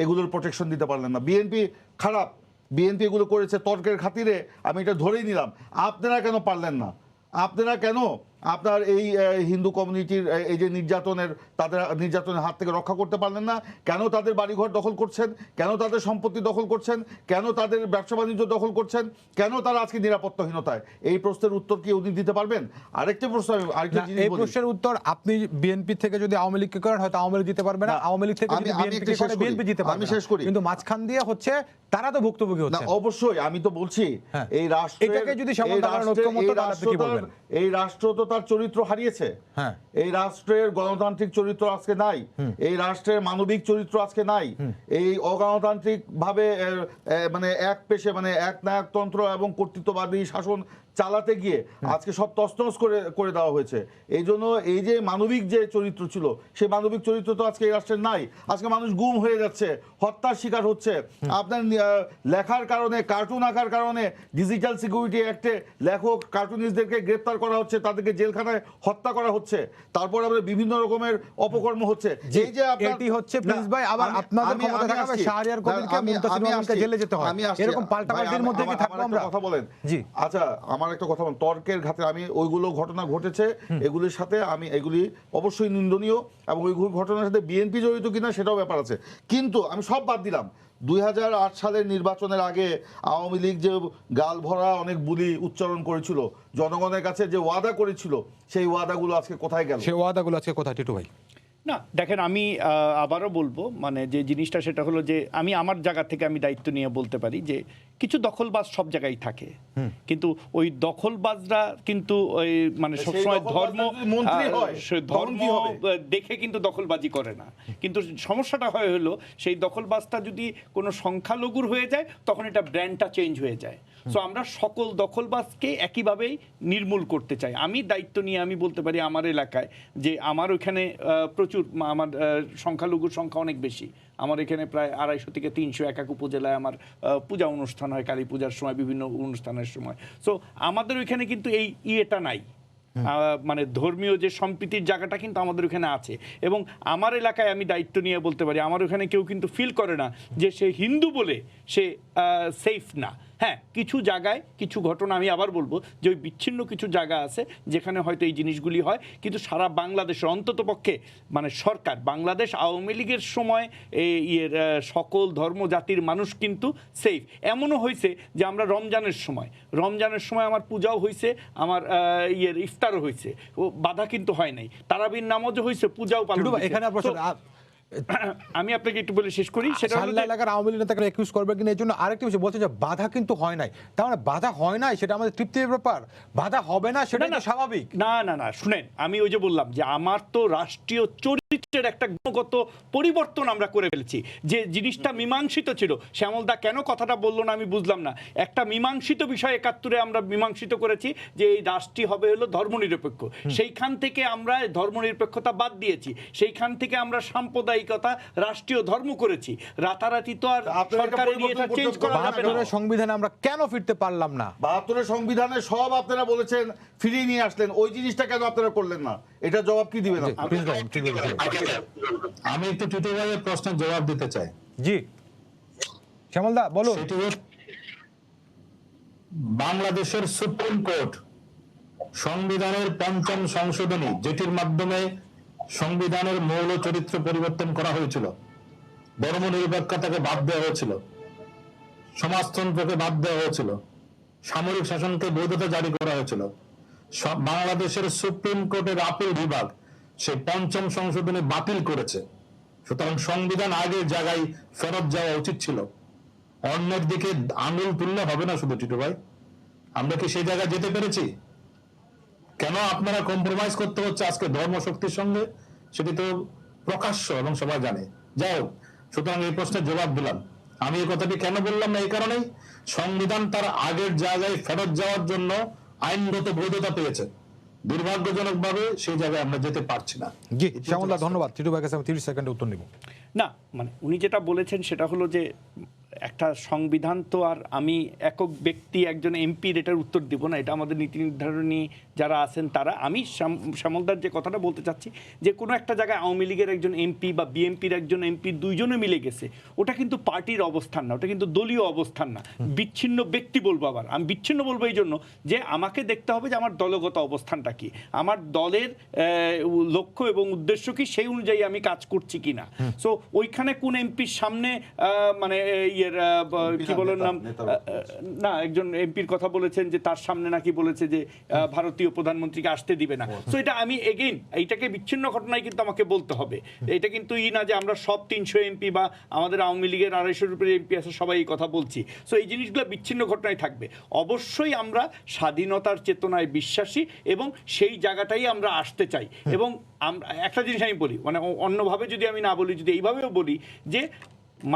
এগুলোর প্রোটেকশন দিতে পারলেন না? বিএনপি খারাপ, বিএনপি এগুলো করেছে তর্কের খাতিরে, আমি এটা ধরেই নিলাম, আপনারা কেন পারলেন না? আপনারা কেন আপনার এই হিন্দু কমিউনিটির এই যে তাদের নির্যাতনের হাত থেকে রক্ষা করতে পারলেন না? কেন তাদের বাড়িঘর দখল করছেন? কেন তাদের সম্পত্তি দখল করছেন? কেন তাদের ব্যবসা বাণিজ্য দখল করছেন? কেন তারা আজকে নিরাপত্তাহীনতায়? এই প্রশ্নের উত্তর কি উনি দিতে পারবেন? আরেকটা প্রশ্ন, এই প্রশ্নের উত্তর আপনি বিএনপি থেকে যদি আওয়ামী লীগকে করেন হয়তো আওয়ামী লীগ দিতে পারবে না, আওয়ামী লীগ থেকে যদি বিএনপি করে বিএনপি দিতে পারবে। আমি শেষ করি। কিন্তু মাঝখান দিয়ে হচ্ছে তারা তো ভুক্তভোগী হচ্ছে। অবশ্যই, আমি তো বলছি এই রাষ্ট্র, এটাকে যদি এই রাষ্ট্র তো তার চরিত্র হারিয়েছে। এই রাষ্ট্রের গণতান্ত্রিক চরিত্র আজকে নাই, এই রাষ্ট্রের মানবিক চরিত্র আজকে নাই। এই অগণতান্ত্রিক ভাবে মানে এক পেশে মানে এক নায়কতন্ত্র এবং কর্তৃত্ববাদী শাসন চালাতে গিয়ে আজকে সব তছনছ করে দেওয়া হয়েছে। এই জন্য এই যে মানবিক যে চরিত্র ছিল, সেই মানবিক চরিত্র তো আজকে এই রাষ্ট্রের নাই। আজকে মানুষ গুম হয়ে যাচ্ছে, হত্যার শিকার হচ্ছে। আপনার লেখার কারণে, কার্টুন আঁকার কারণে ডিজিটাল সিকিউরিটি অ্যাক্টে লেখক কার্টুনিস্টদেরকে গ্রেপ্তার করা হচ্ছে, তাদেরকে জেলখানায় হত্যা করা হচ্ছে, তারপর আমাদের বিভিন্ন রকমের অপকর্ম হচ্ছে। এই যে এটি হচ্ছে প্রিন্স ভাই, আবার আপনাদের ক্ষমতা থাকবে শাহরিয়ার কবিরকে মুনতাসির রহমানকে জেলে যেতে হয়, এরকম পাল্টাপাল্টির মধ্যে কি থাকবো আমরা? কথা বলেন জি। আচ্ছা, আমার একটা কথা বলেন, তর্কের ঘাতে আমি ওইগুলো ঘটনা ঘটেছে, এগুলির সাথে আমি এগুলি অবশ্যই নিন্দনীয় এবং ওইগুলো ঘটনার সাথে বিএনপি জড়িত কিনা সেটাও ব্যাপার আছে। কিন্তু আমি সব বাদ দিলাম, 2008 সালের নির্বাচনের আগে আওয়ামী লীগ যে গাল ভরা অনেক বুলি উচ্চারণ করেছিল, জনগণের কাছে যে ওয়াদা করেছিল, সেই ওয়াদাগুলো আজকে কোথায় গেল? সেই ওয়াদাগুলো আজকে কোথায় টিটু ভাই? না দেখেন, আমি আবারও বলবো, মানে যে জিনিসটা সেটা হলো যে আমি আমার জায়গা থেকে আমি দায়িত্ব নিয়ে বলতে পারি যে কিছু দখলবাজ সব জায়গায় থাকে, কিন্তু ওই দখলবাজরা কিন্তু ওই মানে সবসময় ধর্ম দেখে কিন্তু দখলবাজি করে না। কিন্তু সমস্যাটা হলো সেই দখলবাজটা যদি কোনো সংখ্যালঘুর হয়ে যায় তখন এটা ব্র্যান্ডটা চেঞ্জ হয়ে যায়। সো আমরা সকল দখলবাজকে একইভাবেই নির্মূল করতে চাই। আমি দায়িত্ব নিয়ে আমি বলতে পারি আমার এলাকায় যে আমার ওইখানে প্রচুর আমার সংখ্যালঘুর সংখ্যা অনেক বেশি। আমার এখানে প্রায় 250 থেকে 300 এক এক উপজেলায় আমার পূজা অনুষ্ঠান হয়, কালী পূজার সময়, বিভিন্ন অনুষ্ঠানের সময়। সো আমাদের ওইখানে কিন্তু এই ইয়েটা নাই, মানে ধর্মীয় যে সম্প্রীতির জায়গাটা কিন্তু আমাদের ওখানে আছে। এবং আমার এলাকায় আমি দায়িত্ব নিয়ে বলতে পারি, আমার ওখানে কেউ কিন্তু ফিল করে না যে সে হিন্দু বলে সে সেফ না। হ্যাঁ, কিছু জায়গায় কিছু ঘটনা, আমি আবার বলবো যে ওই বিচ্ছিন্ন কিছু জায়গা আছে যেখানে হয়তো এই জিনিসগুলি হয়, কিন্তু সারা বাংলাদেশের অন্তত পক্ষে মানে সরকার, বাংলাদেশ আওয়ামী লীগের সময় ইয়ের সকল ধর্ম জাতির মানুষ কিন্তু সেফ। এমনও হয়েছে যে আমরা রমজানের সময় আমার পূজাও হয়েছে, আমার ইয়ের ইফতারও হয়েছে, ও বাধা কিন্তু হয় নাই। তারাবির নামাজও হয়েছে, পূজাও পালন হয়েছে। এখানে আমি আপনাকে একটু বলে শেষ করি, সেটা হলো শাহরিয়ার এলাকার আওয়ামী লীগ নেতাকে একিউজ করবে কিনা, এই জন্য আরেকটি বিষয় বলছে যে বাধা কিন্তু হয় নাই। তার মানে বাধা হয় নাই সেটা আমাদের তৃপ্তির ব্যাপার, বাধা হবে না সেটা না স্বাভাবিক। না, শুনেন, আমি ওই যে বললাম যে আমার তো রাষ্ট্রীয় চরিত্রের একটা গুণগত পরিবর্তন আমরা করে ফেলছি। যে জিনিসটা মীমাংসিত ছিল, শ্যামলদা কেন কথাটা বললো না আমি বুঝলাম না। একটা মীমাংসিত বিষয় 71-এ আমরা মীমাংসিত করেছি যে এই রাষ্ট্রটি হবে হলো ধর্মনিরপেক্ষ। সেইখান থেকে আমরা ধর্মনিরপেক্ষতা বাদ দিয়েছি, সেইখান থেকে আমরা সাম্প্রদায়িকতা রাষ্ট্রীয় ধর্ম করেছি। রাতারাতি তো আর সরকারের এটা চেঞ্জ করা যাবে না। 72 সংবিধানে আমরা কেন ফিরতে পারলাম না? 72 সংবিধানে সব আপনারা বলেছেন, ফিরিয়ে নিয়ে আসলেন, ওই জিনিসটা কেন আপনারা করলেন না? এটা জবাব কি দিবেন? আমি একটু টিটু ভাইয়ের প্রশ্নের জবাব দিতে চাই। জি শ্যামলদা বলুন। বাংলাদেশের সুপ্রিম কোর্ট সংবিধানের ৫ম সংশোধনী, যেটির মাধ্যমে সংবিধানের মৌল চরিত্র পরিবর্তন করা হয়েছিল, ধর্মনিরপেক্ষতাকে বাদ দেওয়া হয়েছিল, সমাজতন্ত্রকে বাদ দেওয়া হয়েছিল, সামরিক শাসনকে বৈধতা জারি করা হয়েছিল, বাংলাদেশের সুপ্রিম কোর্টের আপিল বিভাগ সেই ৫ম সংশোধনী বাতিল করেছে। সুতরাং সংবিধান আগের জায়গায় ফেরত যাওয়া উচিত ছিল। অন্যের দিকে আঙুল তুললে হবে না। শুধু টিটু ভাই, আমরা কি সেই জায়গায় যেতে পেরেছি? কেন আপনারা কম্প্রোমাইজ করতে হচ্ছে আজকে ধর্মশক্তির সঙ্গে? সেটি তো প্রকাশ্য এবং সবাই জানে। যাই হোক, সুতরাং এই প্রশ্নের জবাব দিলাম। আমি এই কথাটি কেন বললাম না, এই কারণেই সংবিধান তার আগের জায়গায় ফেরত যাওয়ার জন্য আইনগত বৈধতা পেয়েছে। দুর্ভাগ্যজনকভাবে সেই জায়গায় আমরা যেতে পারছি না। জি শ্যামলদা ধন্যবাদ। টিটু ভাইয়ের কাছে আমি 30 সেকেন্ডে উত্তর নিব। না, মানে উনি যেটা বলেছেন সেটা হলো যে একটা সংবিধান তো আর আমি একক ব্যক্তি একজন এমপির এটার উত্তর দিব না। এটা আমাদের নীতি নির্ধারণী যারা আছেন তারা। আমি শ্যামলদার যে কথাটা বলতে চাচ্ছি যে কোনো একটা জায়গায় আওয়ামী লীগের একজন এমপি বা বিএনপির একজন এমপি দুইজনে মিলে গেছে, ওটা কিন্তু পার্টির অবস্থান না, ওটা কিন্তু দলীয় অবস্থান না, বিচ্ছিন্ন ব্যক্তি বলবো। আবার আমি বিচ্ছিন্ন বলবো এই জন্য যে আমাকে দেখতে হবে যে আমার দলগত অবস্থানটা কি, আমার দলের লক্ষ্য এবং উদ্দেশ্য কি, সেই অনুযায়ী আমি কাজ করছি কিনা। সো ওইখানে কোন এমপির সামনে মানে কি বলেন নাম না, একজন এমপির কথা বলেছেন যে তার সামনে নাকি বলেছে যে ভারতীয় প্রধানমন্ত্রীকে আসতে দিবে না। তো এটা আমি এগেইন এইটাকে বিচ্ছিন্ন ঘটনায় কিন্তু আমাকে বলতে হবে। এটা কিন্তু না যে আমরা সব 300 এমপি বা আমাদের আওয়ামী লীগের 250-এর উপরে এমপি আছে সবাই এই কথা বলছি। সো এই জিনিসগুলো বিচ্ছিন্ন ঘটনায় থাকবে। অবশ্যই আমরা স্বাধীনতার চেতনায় বিশ্বাসী এবং সেই জায়গাটাই আমরা আসতে চাই। এবং আমরা একটা জিনিস আমি বলি, মানে অন্যভাবে যদি আমি না বলি, যদি এইভাবেও বলি যে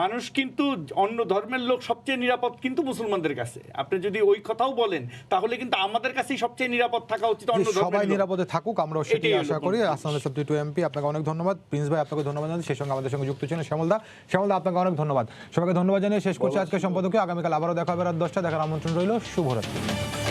মানুষ কিন্তু অন্য ধর্মের লোক সবচেয়ে নিরাপদ কিন্তু মুসলমানদের কাছে। আপনি যদি ওই কথাও বলেন তাহলে কিন্তু আমাদের কাছেই সবচেয়ে নিরাপদ থাকা উচিত। অন্য সবাই নিরাপদে থাকুক, আমরা সেটাই আশা করি। আসলে সত্যি টু এমপি আপনাকে অনেক ধন্যবাদ। প্রিন্স ভাই আপনাকে ধন্যবাদ জানাই, সেই সঙ্গে আমাদের সঙ্গে যুক্ত ছিলেন শ্যামলদা আপনাকে অনেক ধন্যবাদ। সবাইকে ধন্যবাদ জানিয়ে শেষ করছি আজকের সম্পাদকীয়। আগামীকাল আবারও দেখা হবে রাত 10টায়। দেখার আমন্ত্রণ রইল। শুভরাত্রি।